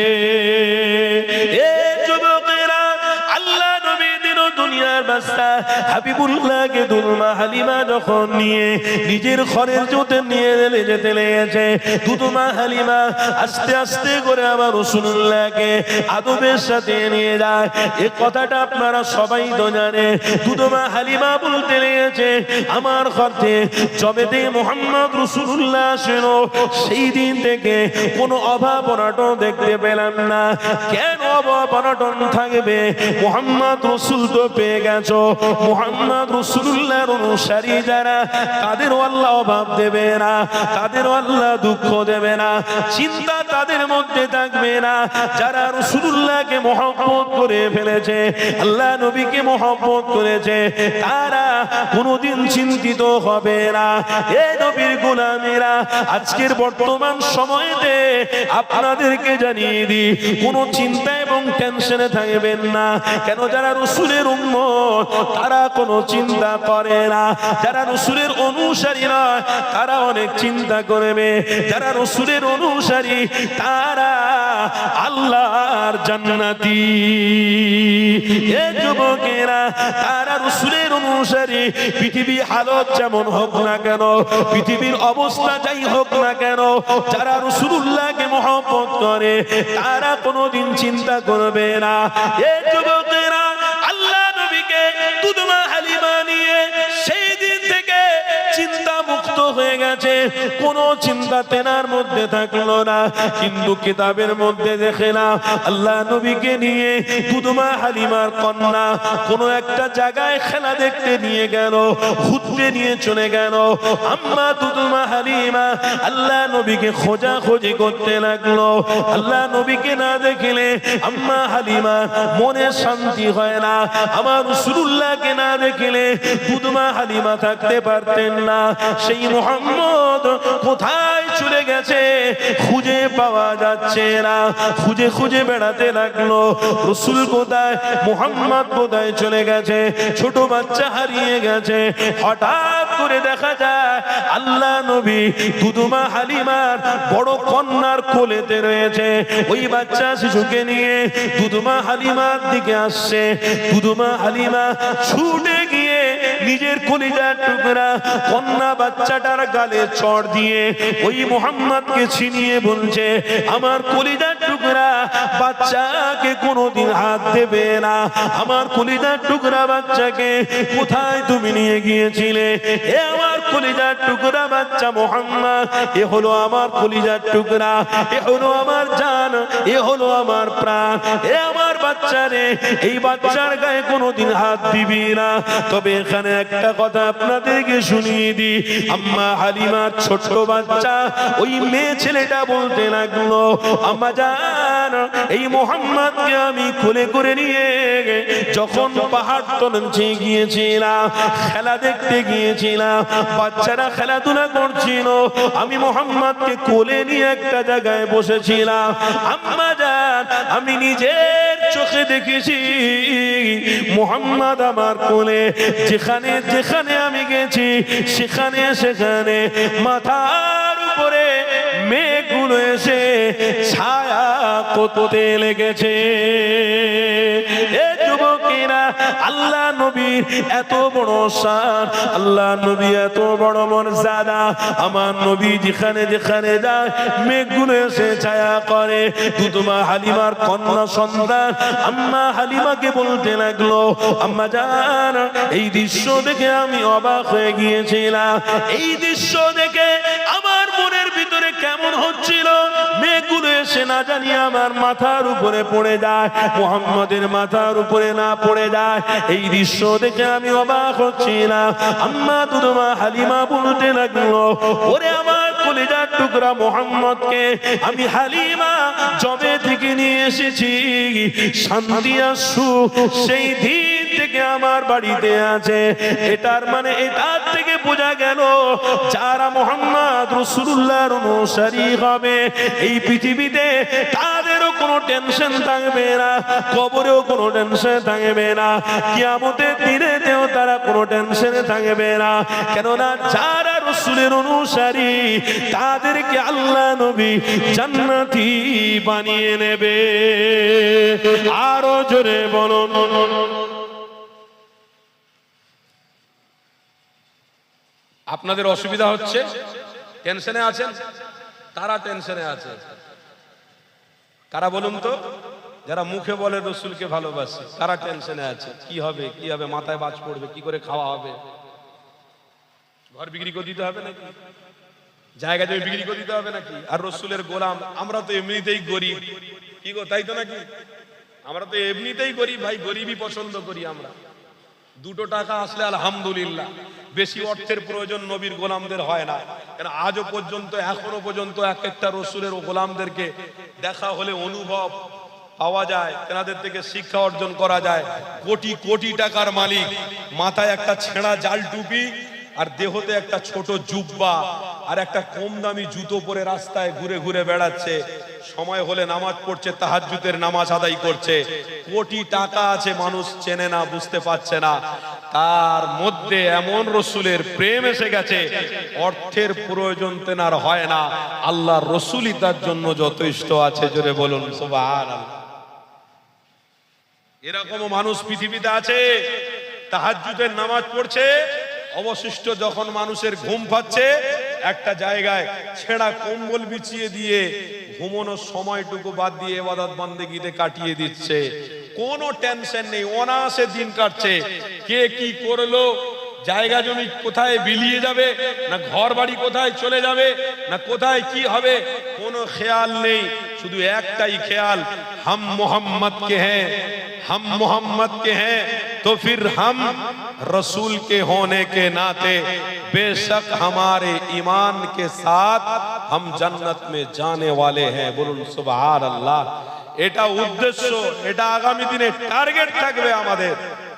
এ যুবকেরা, আল্লাহ নবী দিন দুনিয়ার রাস্তা হাবিবুল্লাহকে দুধমা হালিমা যখন নিয়ে নিজের ঘরের জোতে নিয়ে যেতে লেগেছে, দুধমা হালিমা আস্তে আস্তে করে আবার রাসূলুল্লাহকে আদবের সাথে নিয়ে যায়। এই কথাটা আপনারা সবাই তো জানে। দুধমা হালিমা বলতে লেগেছে, আমার ঘরে জবেতে মুহাম্মদ রাসূলুল্লাহ ছিল, সেই দিন থেকে কোনো অভাব অনটন দেখতে পেলাম না। কেন অভাব অনটন থাকবে? মুহাম্মদ রাসূল তো পেয়ে গেছো, মুহাম্মদ রাসূলুল্লাহর অনুসারী যারা, তাদেরও আল্লাহ অভাব দেবে না, তাদেরও আল্লাহ দুঃখ দেবে না, চিন্তা তাদের মধ্যে থাকবে না। যারা রাসূলুল্লাহকে মহব্বত করে ফেলেছে, আল্লাহ নবীকে মহব্বত করেছে, তারা কোনোদিন চিন্তিত হবে না। এই নবীর গোলামেরা, আজকের বর্তমান সময়েতে আপনাদেরকে জানিয়ে দিই, কোনো চিন্তা এবং টেনশনে থাকবেন না। কেন? যারা রাসূলের উম্মত তারা কোনো চিন্তা করে না, যারা রাসূলের অনুসারী নয় তারা অনেক চিন্তা করবে। যারা রাসূলের অনুসারী তারা আল্লাহর জান্নাতি। এ যুবকেরা, তারা রাসূলের অনুসারী, পৃথিবী হালত যেমন হোক না কেন, পৃথিবীর অবস্থা যাই হোক না কেন, যারা রাসূলুল্লাহকে মহব্বত করে তারা কোনোদিন চিন্তা করবে না। এ যুবকেরা, আল্লাহ নবীকে দুধমা হালিমা নিয়ে সেই দিন থেকে চিন্তা মুক্ত হয়ে গেছে, কোনো চিন্তা তেনার মধ্যে থাকলো না। কিন্তু কিতাবের মধ্যে দেখলাম আল্লাহ নবীকে নিয়ে দুধমা হালিমার কন্যা কোনো একটা জায়গায় খেলা দেখতে নিয়ে গেল, ঘুরতে নিয়ে চলে গেল। আম্মা দুধমা হালিমা আল্লাহ নবীকে খোঁজাখুঁজি করতে লাগলো। আল্লাহ নবীকে না দেখলে আম্মা হালিমা মনে শান্তি হয় না। আমার রাসূলুল্লাহকে না দেখলে দুধমা হালিমা থাকতে পারতেন না। সেই মুহাম্মদ কোথায় চলে গেছে খুঁজে পাওয়া যাচ্ছে না, খুঁজে খুঁজে বেড়াতে লাগলো। রাসূল কোথায়, মুহাম্মদ কোথায় চলে গেছে, ছোট বাচ্চা হারিয়ে গেছে। হঠাৎ করে দেখা যায় আল্লাহ নবী দুধমা হালিমার বড় কন্যার কোলেতে রয়েছে। ওই বাচ্চা শিশুকে নিয়ে দুধমা হালিমার দিকে আসছে। দুধমা হালিমা ছুটে গিয়ে নিজের কলিজার টুকরা কন্যা বাচ্চাটার গালে চড় দিয়ে ওই মুহাম্মদকে ছিনিয়ে বলছে, আমার কলিজার টুকরা বাচ্চাকে কোনোদিন হাত দেবে না। আমার কলিজার টুকরা বাচ্চাকে কোথায় তুমি নিয়ে গিয়েছিলে? এ আমার কলিজার টুকরা বাচ্চা মুহাম্মদ, এ হলো আমার কলিজার টুকরা, এ হলো আমার জান, এ হলো আমার প্রাণ, এ আমার বাচ্চা রে। এই বাচ্চার গায়ে কোনোদিন হাত দিবি না। তবে এখানে একটা কথা আপনাদেরকে শুনিয়ে দিই, আম্মা হালিমার ছোট বাচ্চা ওই মেয়ে ছেলেটা বলতে লাগলো, আম্মা জান, এই মুহাম্মদকে আমি কোলে করে নিয়ে যখন পাহাড় তলছে গিয়েছিলাম, খেলা দেখতে গিয়েছিলাম, বাচ্চারা খেলাধুলা করছিল, আমি মুহাম্মদকে কোলে নিয়ে একটা জায়গায় বসেছিলাম। আম্মা জান, আমি নিজের চোখে দেখেছি মুহাম্মদ আমার কোলে, যেখানে যেখানে আমি গেছি সেখানে সেখানে মাথার উপরে মেঘগুলো এসে ছায়া করতে লেগেছে। এ যুবকেরা, আল্লাহ নবীর এত বড় শান, আল্লাহ নবী এত বড় মর্যাদা, আমার নবী যেখানে যেখানে যায় মেঘগুলো এসে ছায়া করে। দুধমা হালিমার কন্যা সন্তান আম্মা হালিমাকে বলতে লাগলো, আম্মা জান, এই দৃশ্য দেখে আমি অবাক হয়ে গিয়েছিলাম। এই দৃশ্য দেখে আমার মনের ভিতরে কেমন হচ্ছিল, মেঘগুলো এসে না জানি আমার মাথার উপরে পড়ে যায়, মুহাম্মদের মাথার উপরে না পড়ে যায়। এই দৃশ্য দেখে আমি অবাক হচ্ছিলাম। আম্মা দুধমা হালিমা বলতে লাগলো, ওরে আমার কলিজার টুকরা মুহাম্মদকে আমি হালিমা জবে থেকে নিয়ে এসেছি, শান্তি আর সুখ সেই দিন থেকে আমার বাড়িতে আছে। এটার মানে এটার থেকে বোঝা গেল, যারা মুহাম্মদ রাসূলুল্লাহর অনুসারী হবে এই পৃথিবীতে তাদেরও কোনো টেনশন থাকবে না, কবরেও কোনো টেনশন থাকবে না, কিয়ামতের দিনেও তারা কোনো টেনশনে থাকবে না। কেননা যারা রাসূলের অনুসারী তাদেরকে আল্লাহ নবী জান্নাতি বানিয়ে নেবে। আরো জোরে বলুন। আপনাদের অসুবিধা হচ্ছে, টেনশনে আছেন, কারা টেনশনে আছে? কারা বলুন তো? যারা মুখে বলে রসুলকে ভালোবাসে, কারা টেনশনে আছে? কি হবে, কি হবে, মাথায় বাজ পড়বে, কি করে খাওয়া হবে, ঘর বিক্রি করে দিতে হবে নাকি, জায়গা জমি বিক্রি করে দিতে হবে নাকি? আর রসুলের গোলাম আমরা তো এমনিতেই গরিব, কি গো, তাই তো নাকি? আমরা তো এমনিতেই গরিব ভাই, গরিবই পছন্দ করি আমরা। দুটো টাকা আসলে আলহামদুলিল্লাহ, বেশি অর্থের প্রয়োজন নবীর গোলামদের হয় না। কারণ আজও পর্যন্ত, এখনো পর্যন্ত এক একটা রসুলের গোলামদেরকে দেখা হলে অনুভব পাওয়া যায়, তেনাদের থেকে শিক্ষা অর্জন করা যায়। কোটি কোটি টাকার মালিক, মাথায় একটা ছেঁড়া জাল টুপি আর দেহতে একটা ছোট জুব্বা আর একটা কম দামি জুতো পরে রাস্তায় ঘুরে ঘুরে বেড়াচ্ছে, সময় হলে নামাজ পড়ছে, তাহাজ্জুদের নামাজ আদায় করছে। কোটি টাকা আছে, মানুষ চেনে না, বুঝতে পারছে না। তার মধ্যে এমন রসুলের প্রেম এসে গেছে, অর্থের প্রয়োজন তেনার হয় না, আল্লাহর রসুলই তার জন্য যথেষ্ট আছে। জোরে বলুন সুবহানাল্লাহ। এরকমও মানুষ পৃথিবীতে আছে, তাহাজ্জুদের নামাজ পড়ছে, অবশিষ্ট যখন মানুষের ঘুম পাচ্ছে, একটা জায়গায় ছেঁড়া কম্বল বিছিয়ে দিয়ে ঘুমানোর সময়টুকু বাদ দিয়ে ইবাদত বন্দেগীতে কাটিয়ে দিচ্ছে। কোনো টেনশন নেই, অনায়াসে দিন কাটছে। কে কি করলো, জায়গা জমি কোথায় বিলিয়ে যাবে, না ঘর বাড়ি কোথায় চলে যাবে, না কোথায় কি হবে, কোনো খেয়াল নেই। শুধু একটাই খেয়াল, হাম মোহাম্মদ কে হ্যাঁ, हम मोहम्मद के हैं तो फिर हम रसूल के होने के नाते बेशक हमारे ईमान के साथ हम जन्नत में जाने वाले हैं। बोलुन सुभान अल्लाह। এটা উদ্দেশ্য, এটা আগামী দিনে টার্গেট থাকবে আমাদের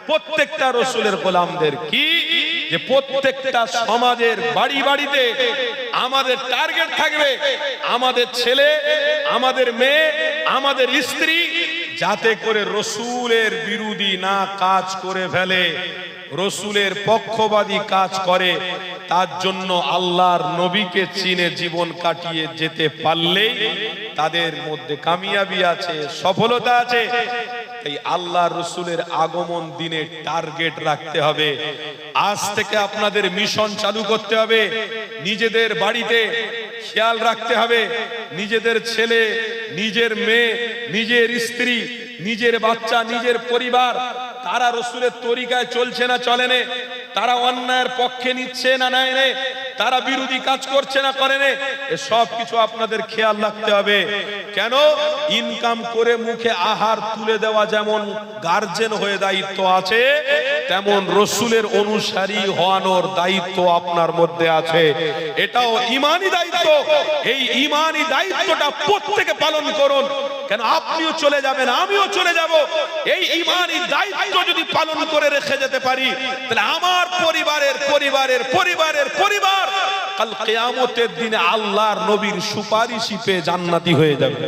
প্রত্যেকটা রসুলের গোলামদের। কি যে প্রত্যেকটা সমাজের বাড়ি বাড়িতে আমাদের টার্গেট থাকবে, আমাদের ছেলে, আমাদের মেয়ে, আমাদের স্ত্রী যাতে করে রসুলের বিরোধী না কাজ করে ফেলে, রসুলের পক্ষবাদী কাজ করে। তার জন্য আল্লাহর নবীকে চিনে জীবন কাটিয়ে যেতে পারলেই তাদের মধ্যে কামিয়াবি আছে, সফলতা আছে। তাই আল্লাহ রসুলের আগমন দিনে টার্গেট রাখতে হবে। আজ থেকে আপনাদের মিশন চালু করতে হবে। নিজেদের বাড়িতে খেয়াল রাখতে হবে, নিজেদের ছেলে, নিজের মেয়ে, নিজের স্ত্রী, নিজের বাচ্চা, নিজের পরিবার, তারা রসুলের তরিকায় চলছে না চলে না, তারা অন্যায়ের পক্ষে নিচ্ছে না নেয় না, তারা বিরোধী কাজ করছে না করে না, সব কিছু আপনাদের খেয়াল রাখতে হবে। কেন? ইনকাম করে মুখে আহার তুলে দেওয়া যেমন গার্জেন হয়ে দায়িত্ব আছে, তেমন রসুলের অনুসারী হওয়ানোর দায়িত্ব আপনার মধ্যে আছে। এটাও ইমানি দায়িত্ব। এই ইমানি দায়িত্বটা প্রত্যেকে পালন করুন। কেন? আপনিও চলে যাবেন, আমিও চলে যাব। এই ইমানি দায়িত্ব যদি পালন করে রেখে যেতে পারি, তাহলে আমার পরিবারের পরিবারের পরিবারের পরিবার কাল কিয়ামতের দিনে আল্লাহর নবীর সুপারিশি পেয়ে জান্নাতি হয়ে যাবে।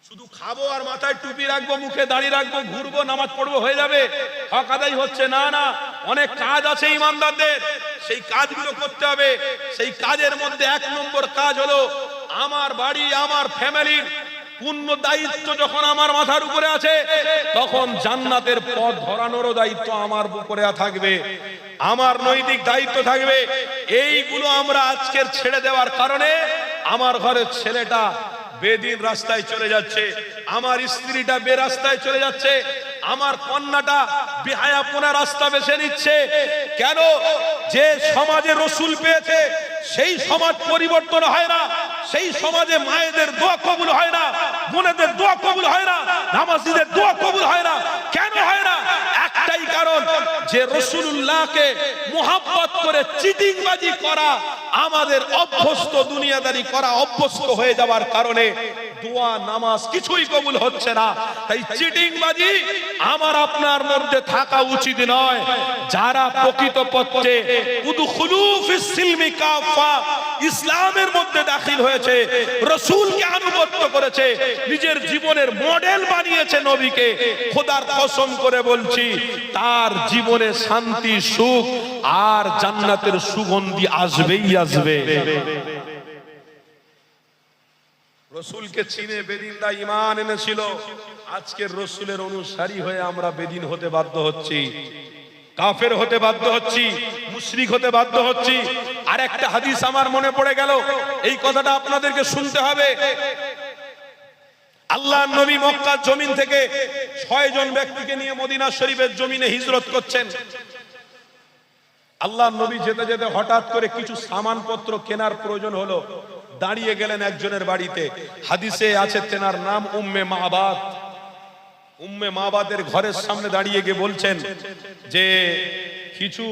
শুধু খাবো আর মাথায় টুপি রাখবো, মুখে দাড়ি রাখবো, ঘুরবো, নামাজ পড়বো, হয়ে যাবে, হক আদায় হচ্ছে না। না, অনেক কাজ আছে ইমানদারদের, সেই কাজগুলো করতে হবে। সেই কাজের মধ্যে এক নম্বর কাজ হলো আমার বাড়ি, আমার ফ্যামিলির পূর্ণ দায়িত্ব যখন আমার মাথার উপরে আছে, তখন জান্নাতের পথ ধরানোরও দায়িত্ব আমার উপরে থাকবে, আমার নৈতিক দায়িত্ব থাকবে। এইগুলো আমরা আজকের ছেড়ে দেওয়ার কারণে আমার ঘরের ছেলেটা বেদিন রাস্তায় চলে যাচ্ছে, আমার স্ত্রীটা বেরাস্তায় চলে যাচ্ছে, আমার কন্যাটা বেহায়াপনা রাস্তা বেছে নিচ্ছে। কেন? যে সমাজে রসুল পেয়েছে সেই সমাজ পরিবর্তন হয় না, সেই সমাজে মায়েদের দোয়া কবুল হয় না, বোনেদের দোয়া কবুল হয় না, নামাজীদের দোয়া কবুল হয় না। কেন হয় না? একটাই কারণ, যে রাসূলুল্লাহকে মুহাব্বত করে চিটিংবাজি করা আমাদের অভ্যস্ত, দুনিয়াদারি করা অভ্যস্ত হয়ে যাওয়ার কারণে দোয়া নামাজ কিছুই কবুল হচ্ছে না। তাই চিটিংবাজি আমার আপনার মধ্যে থাকা উচিত নয়। যারা প্রকৃতপক্ষে উদখুলু ফিস সিলমি কাফা, ইসলামের মধ্যে দাখিল হয়েছে, রাসূলকে আনুগত্য করেছে, নিজের জীবনের মডেল বানিয়েছে নবীকে, খোদার কসম করে বলছি তার জীবনে শান্তি, সুখ আর জান্নাতের সুগন্ধি আসবেই আসবে। রসুলকে চিনে বেদিনরা ঈমান এনেছিল, আজকের রসুলের অনুসারী হয়ে আমরা বেদিন হতে বাধ্য হচ্ছি। কাফের হতে বাধ্য হচ্ছি, মুশরিক হতে বাধ্য হচ্ছি। আর একটা হাদিস আমার মনে পড়ে গেল, এই কথাটা আপনাদেরকে শুনতে হবে। আল্লাহর নবী মক্কার জমিন থেকে 6 জন ব্যক্তিকে নিয়ে মদিনা শরীফের জমিনে হিজরত করছেন। আল্লাহর নবী যেতে যেতে হঠাৎ করে কিছু সামানপত্র কেনার প্রয়োজন হলো, দাঁড়িয়ে গেলেন একজনের বাড়িতে। হাদিসে আছে তেনার নাম উম্মে মাবাদ। উম্মে মাবাদের ঘরের সামনে দাঁড়িয়ে গিয়ে বলছেন যে কিছু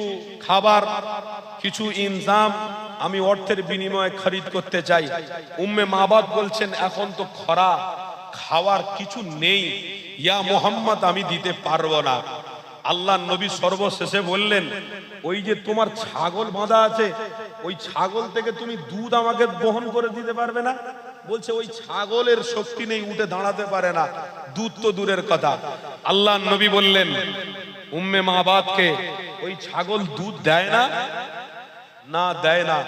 খাবার, কিছু ইনজাম আমি অর্থের বিনিময়ে খরিদ করতে চাই। উম্মে মাবাদ বলছেন এখন তো খরা, খাওয়ার কিছু নেই, ইয়া মুহাম্মদ আমি দিতে পারবো না। আল্লাহ নবী সর্বশেষে বললেন, ওই যে তোমার ছাগল বাঁধা আছে, ওই ছাগল থেকে তুমি দুধ আমাকে বহন করে দিতে পারবে না? বলছে ওই ছাগলের শক্তি নেই, উঠে দাঁড়াতে পারে না, দুধ তো দূরের কথা। আল্লাহ নবী বললেন উম্মে মাবাদকে, ওই ছাগল দুধ দেয় না? না, দেয় না।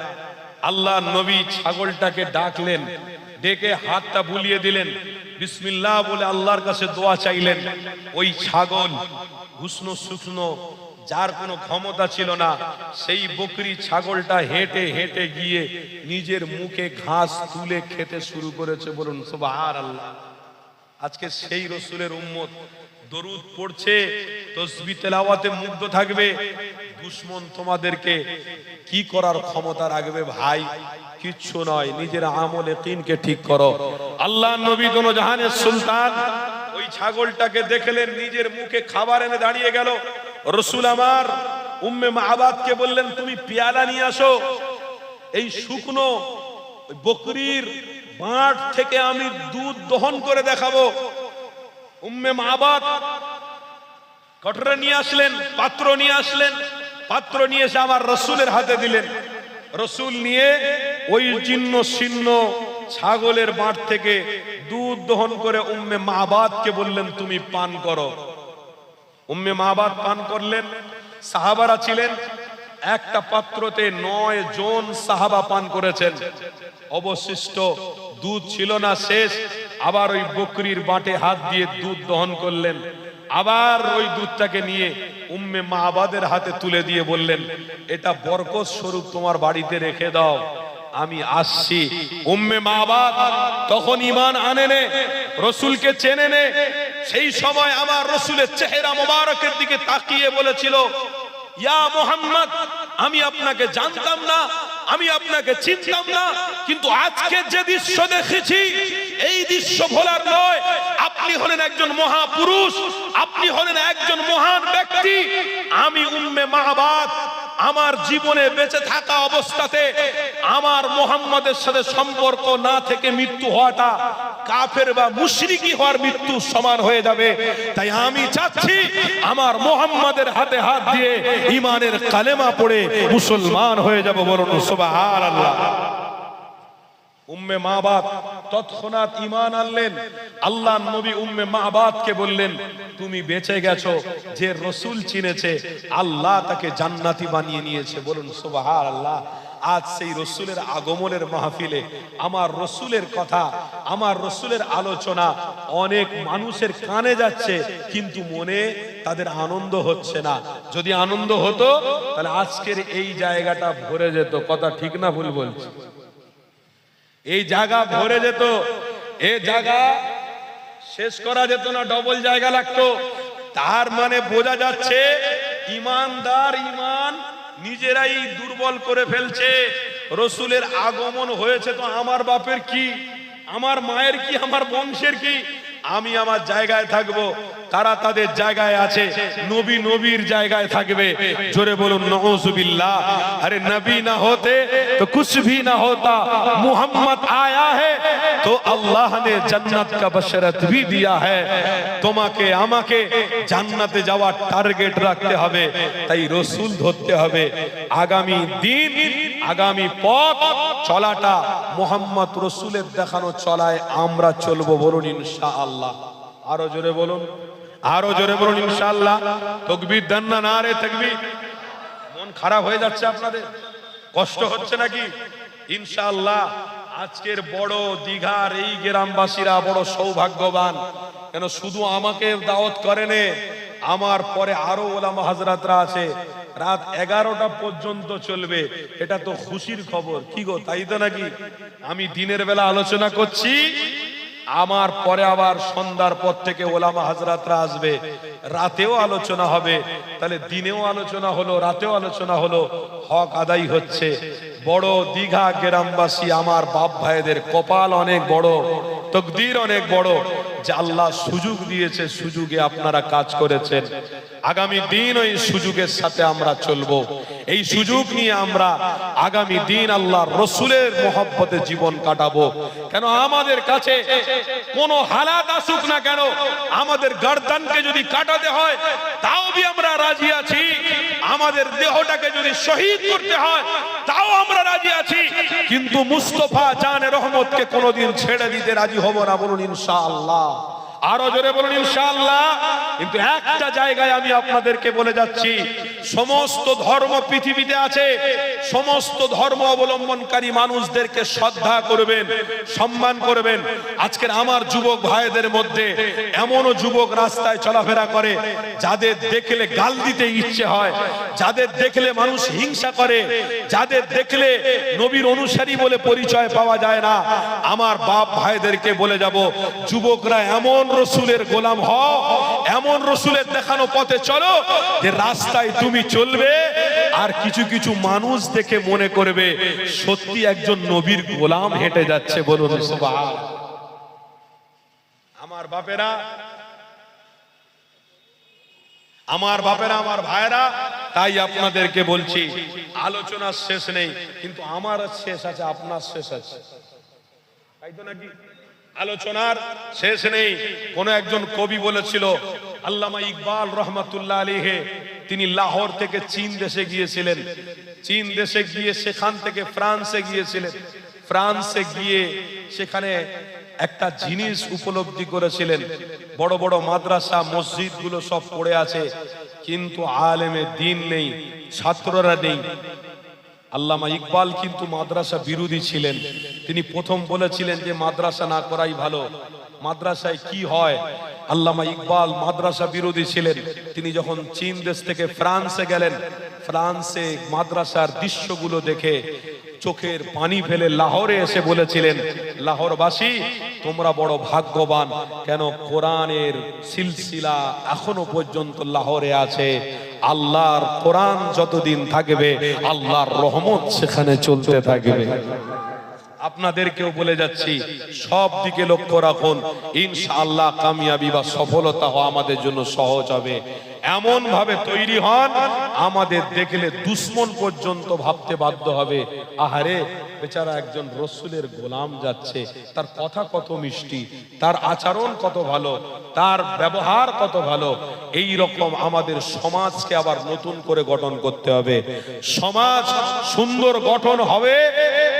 আল্লাহ নবী ছাগলটাকে ডাকলেন, ডেকে হাতটা বুলিয়ে দিলেন, বিসমিল্লাহ বলে আল্লাহর কাছে দোয়া চাইলেন। ওই ছাগল উষ্ণ শুকনো, যার কোনো ক্ষমতা ছিল না, সেই বকরি ছাগলটা হেঁটে হেঁটে গিয়ে নিজের মুখে ঘাস তুলে খেতে শুরু করেছে। বলুন সুবহানাল্লাহ। আজকে সেই রসুলের উম্মত দরুদ পড়ছে, তাসবিহ তেলাওয়াতে মুগ্ধ থাকবে। দুশমন তোমাদেরকে কি করার ক্ষমতা রাখবে ভাই? কিচ্ছু নয়, নিজের আমল ইয়াকিনকে ঠিক করো। আল্লাহ নবী দোনো জাহানের সুলতান ওই ছাগলটাকে দেখলেন, নিজের মুখে খাবার এনে দাঁড়িয়ে গেল। রসুল আমার উম্মে মাবাদকে বললেন, তুমি পেয়ালা নিয়ে আসো, এই শুকনো বকরির বাঁট থেকে আমি দুধ দহন করে দেখাবো। উম্মে মাবাদ কটরা নিয়ে আসলেন, পাত্র নিয়ে আসলেন, পাত্র নিয়ে এসে আমার রসুলের হাতে দিলেন। রসুল নিয়ে ওই জীর্ণ শীর্ণ ছাগলের বাঁট থেকে দুধ দহন করে উম্মে মাবাদকে বললেন, তুমি পান করো। উম্মে মাবাদ পান করলেন। সাহাবারা ছিলেন, একটা পাত্রতে 9 জন সাহাবা পান করেছেন। অবশিষ্ট দুধ ছিল না, শেষ। আবার ওই বকরির বাঁটে হাত দিয়ে দুধ দহন করলেন। আবার ওই দুধটাকে নিয়ে উম্মে মাবাদের হাতে তুলে দিয়ে বললেন, এটা বরকত স্বরূপ তোমার বাড়িতে রেখে দাও, আমি আসছি। উম্মে মাবাদ তখন ঈমান আনে নে, রসুলকে চেনে নে। সেই সময় আমার রসুলের চেহারা মোবারকের দিকে তাকিয়ে বলেছিল, ইয়া মুহাম্মদ, আমি আপনাকে জানতাম না, আমি আপনাকে চিনতাম না, কিন্তু আজকে যে দৃশ্য দেখেছি এই দৃশ্য ভোলার নয়। আপনি হলেন একজন মহাপুরুষ, আপনি হলেন একজন মহান ব্যক্তি। আমি উম্মে মাবাদ আমার জীবনে বেঁচে থাকা অবস্থাতে আমার মুহাম্মাদের সাথে সম্পর্ক না থেকে মৃত্যু হওয়াটা কাফের বা মুশরিকি হওয়ার মৃত্যু সমান হয়ে যাবে। তাই আমি চাচ্ছি আমার মুহাম্মাদের হাতে হাত দিয়ে ঈমানের কালেমা পড়ে মুসলমান হয়ে যাব। বলুন সুবহানাল্লাহ। উম্মে মাবাদ তৎক্ষণাৎ ঈমান আনলেন। আল্লাহর নবী উম্মে মাবাদকে বললেন, তুমি বেঁচে গেছো। যে রসুল চিনেছে আল্লাহ তাকে জান্নাতি বানিয়ে নিয়েছে। বলুন সুবহানাল্লাহ। আজ সেই রসুলের আগমনের মাহফিলে আমার রসুলের কথা, আমার রসুলের আলোচনা অনেক মানুষের কানে যাচ্ছে, কিন্তু মনে তাদের আনন্দ হচ্ছে না। যদি আনন্দ হতো তাহলে আজকের এই জায়গাটা ভরে যেত। কথা ঠিক না ভুল বলছি? এই জায়গা ভরে যেত, এই জায়গা শেষ করা যেত না, ডবল জায়গা লাগতো। তার মানে বোঝা যাচ্ছে ইমানদার ইমান নিজেরাই দুর্বল করে ফেলছে। রসুলের আগমন হয়েছে তো আমার বাপের কি, আমার মায়ের কি, আমার বংশের কি? আমি আমার জায়গায় থাকবো, তারা তাদের জায়গায় আছে, নবী নবীর জায়গায় থাকবে। জোরে বলুন নাউজুবিল্লাহ। আরে নবী না होते तो कुछ भी ना होता, मुहम्मद आया है तो अल्लाह ने जन्नत का बशरत भी दिया है। তোমাকে আমাকে জান্নাতে যাওয়ার টার্গেট রাখতে হবে, তাই রসুল ধরতে হবে। আগামী দিন, আগামী পথ চলাটা মুহাম্মদ রসুলের দেখানো চলায় আমরা চলবো। বলুন ইনশাআল্লাহ। আরো জোরে বলুন, আরো জোরে বলুন ইনশাআল্লাহ। তাকবীর দেন না, নারে তাকবীর। মন খারাপ হয়ে যাচ্ছে আপনাদের? কষ্ট হচ্ছে নাকি? ইনশাআল্লাহ আজকের বড় দীঘার এই গ্রামবাসীরা বড় সৌভাগ্যবান। কেন শুধু আমাকে দাওয়াত করেনে, আমার পরে আরো ওলামা হাজরাতরা আছে, রাত 11টা পর্যন্ত চলবে। এটা তো খুশির খবর, কি গো তাই তো নাকি? আমি দিনের বেলা আলোচনা করছি, আমার পরে আবার সন্ধ্যার পর থেকে ওলামা হাজরাতরা আসবে, রাতেও আলোচনা হবে। তাহলে দিনেও আলোচনা হলো, রাতেও আলোচনা হলো, হক আদায় হচ্ছে। বড় দীঘা গ্রামবাসী আমার বাপ ভাইদের কপাল অনেক বড়, তকদির অনেক বড় যে আল্লাহ সুযোগ দিয়েছে, সুযোগে আপনারা কাজ করেছেন। আগামী দিন ওই সুযোগের সাথে আমরা চলবো। এই সুযোগ নিয়ে আমরা আগামী দিন আল্লাহর রসুলের মহব্বতে জীবন কাটাবো। কেন আমাদের কাছে কোন হালাত আসুক না কেন, আমাদের গর্দানকে যদি কাটাতে হয় তাও भी আমরা রাজি আছি। আমাদের দেহটাকে যদি শহীদ করতে হয় তাও আমরা রাজি আছি। কিন্তু মুস্তাফা জানে রহমতকে কোনোদিন ছেড়ে দিতে রাজি হব না। বলুন ইনশাআল্লাহ, আরো জোরে বলুন ইনশাআল্লাহ। কিন্তু একটা জায়গায় আমি আপনাদেরকে বলে যাচ্ছি, সমস্ত ধর্ম পৃথিবীতে আছে, সমস্ত ধর্ম অবলম্বনকারী মানুষদেরকে শ্রদ্ধা করবেন, সম্মান করবেন। আজকের আমার যুবক ভাইদের মধ্যে এমনও যুবক রাস্তায় চলাফেরা করে যাদের দেখলে গাল দিতে ইচ্ছে হয়, যাদের দেখলে মানুষ হিংসা করে, যাদের দেখলে নবীর অনুসারী বলে পরিচয় পাওয়া যায় না। আমার বাপ ভাইদেরকে বলে যাব, যুবকরা এমন রসুলের গোলাম হও, এমন রসুলের দেখানো পথে চলো যে রাস্তায় তুমি চলবে আর কিছু কিছু মানুষ দেখে মনে করবে সত্যি একজন নবীর গোলাম হেঁটে যাচ্ছে। বলুন সুবহান। আমার বাপেরা, আমার বাপেরা, আমার ভাইরা, তাই আপনাদেরকে বলছি আলোচনার শেষ নেই, কিন্তু আমার শেষ আছে, আপনার শেষ আছে, তাই তো নাকি? আলোচনার শেষ নেই। কোন একজন কবি বলেছিল, আল্লামা ইকবাল রহমাতুল্লাহ আলাইহি, তিনি লাহোর থেকে চীন দেশে গিয়েছিলেন, চীন দেশে গিয়ে সেখান থেকে ফ্রান্সে গিয়েছিলেন, ফ্রান্সে গিয়ে সেখানে একটা জিনিস উপলব্ধি করেছিলেন, বড় বড় মাদ্রাসা মসজিদ গুলো সব পড়ে আছে কিন্তু আলেমে দ্বীন নেই, ছাত্ররা নেই। আল্লামা ইকবাল কিন্তু মাদ্রাসা বিরোধী ছিলেন। তিনি প্রথম বলেছিলেন যে মাদ্রাসা না করাই ভালো, মাদ্রাসায় কি হয়। আল্লামা ইকবাল মাদ্রাসা বিরোধী ছিলেন। তিনি যখন চীন দেশ থেকে ফ্রান্সে গেলেন, ফ্রান্সে মাদ্রাসার দৃশ্যগুলো দেখে চোখের পানি ফেলে লাহোরে এসে বলেছিলেন, লাহোরবাসী তোমরা বড় ভাগ্যবান, কেন কোরআনের সিলসিলা এখনো পর্যন্ত লাহোরে আছে। আল্লাহর কোরআন যতদিন থাকবে আল্লাহর রহমত সেখানে চলতে থাকবে। আপনাদেরকেও বলে যাচ্ছি, সব দিকে লক্ষ্য রাখুন, ইনশাআল্লাহ কামিয়াবি বা সফলতা হওয়া আমাদের জন্য সহজ হবে। এমন ভাবে তৈরি হন আমাদের দেখলে দুশ্মন পর্যন্ত ভাবতে বাধ্য হবে, আহারে বেচারা একজন রসুলের গোলাম যাচ্ছে, তার কথা কত মিষ্টি, তার আচরণ কত ভালো, তার ব্যবহার কত ভালো। এই রকম আমাদের সমাজকে আবার নতুন করে গঠন করতে হবে। সমাজ সুন্দর গঠন হবে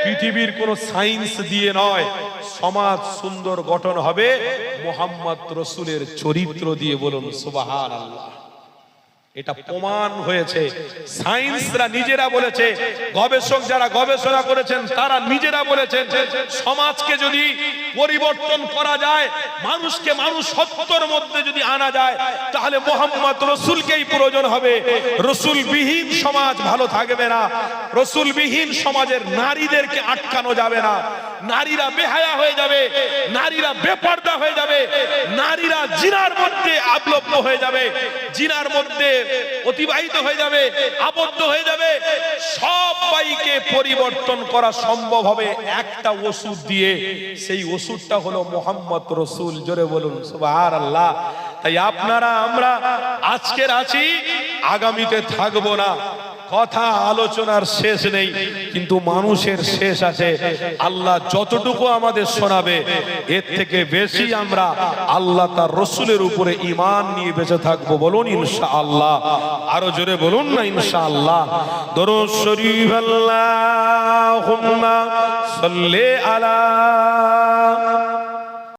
পৃথিবীর কোন সায়েন্স দিয়ে নয়, সমাজ সুন্দর গঠন হবে মুহাম্মদ রসুলের চরিত্র দিয়ে। বলুন সুবহানাল্লাহ। এটা প্রমাণ হয়েছে, সায়েন্সরা নিজেরা বলেছে, গবেষক যারা গবেষণা করেছেন তারা নিজেরা বলেছেন, সমাজকে যদি পরিবর্তন করা যায়, মানুষকে মানুষ সত্যের মধ্যে যদি আনা যায়, তাহলে মুহাম্মদ রসুলকেই প্রয়োজন হবে। রসুলবিহীন সমাজ ভালো থাকবে না, রসুলবিহীন সমাজের নারীদেরকে আটকানো যাবে না, নারীরা বেহায়া হয়ে যাবে, নারীরা বেপর্দা হয়ে যাবে, নারীরা জিনার মধ্যে আবদ্ধ হয়ে যাবে, জিনার মধ্যে অতিবাহিত হয়ে যাবে, আবদ্ধ হয়ে যাবে। সবাইকে পরিবর্তন করা সম্ভব হবে একটা ওষুধ দিয়ে, সেই ওষুধটা হলো মুহাম্মদ রসুল। জোরে বলুন সুবহানাল্লাহ। তাই আপনারা আমরা আজকের আছি, আগামীতে থাকবো না। কথা আলোচনার শেষ নেই, কিন্তু মানুষের শেষ আছে। আল্লাহ যতটুকু আমাদের শোনাবে এর থেকে বেশি আমরা আল্লাহ তার রসুলের উপরে ঈমান নিয়ে বেঁচে থাকবো। বলুন ইনশাআল্লাহ, আরো জোরে বলুন না ইনশাআল্লাহ। দরুদ শরীফ আল্লাহুম্মা সাল্লি আলা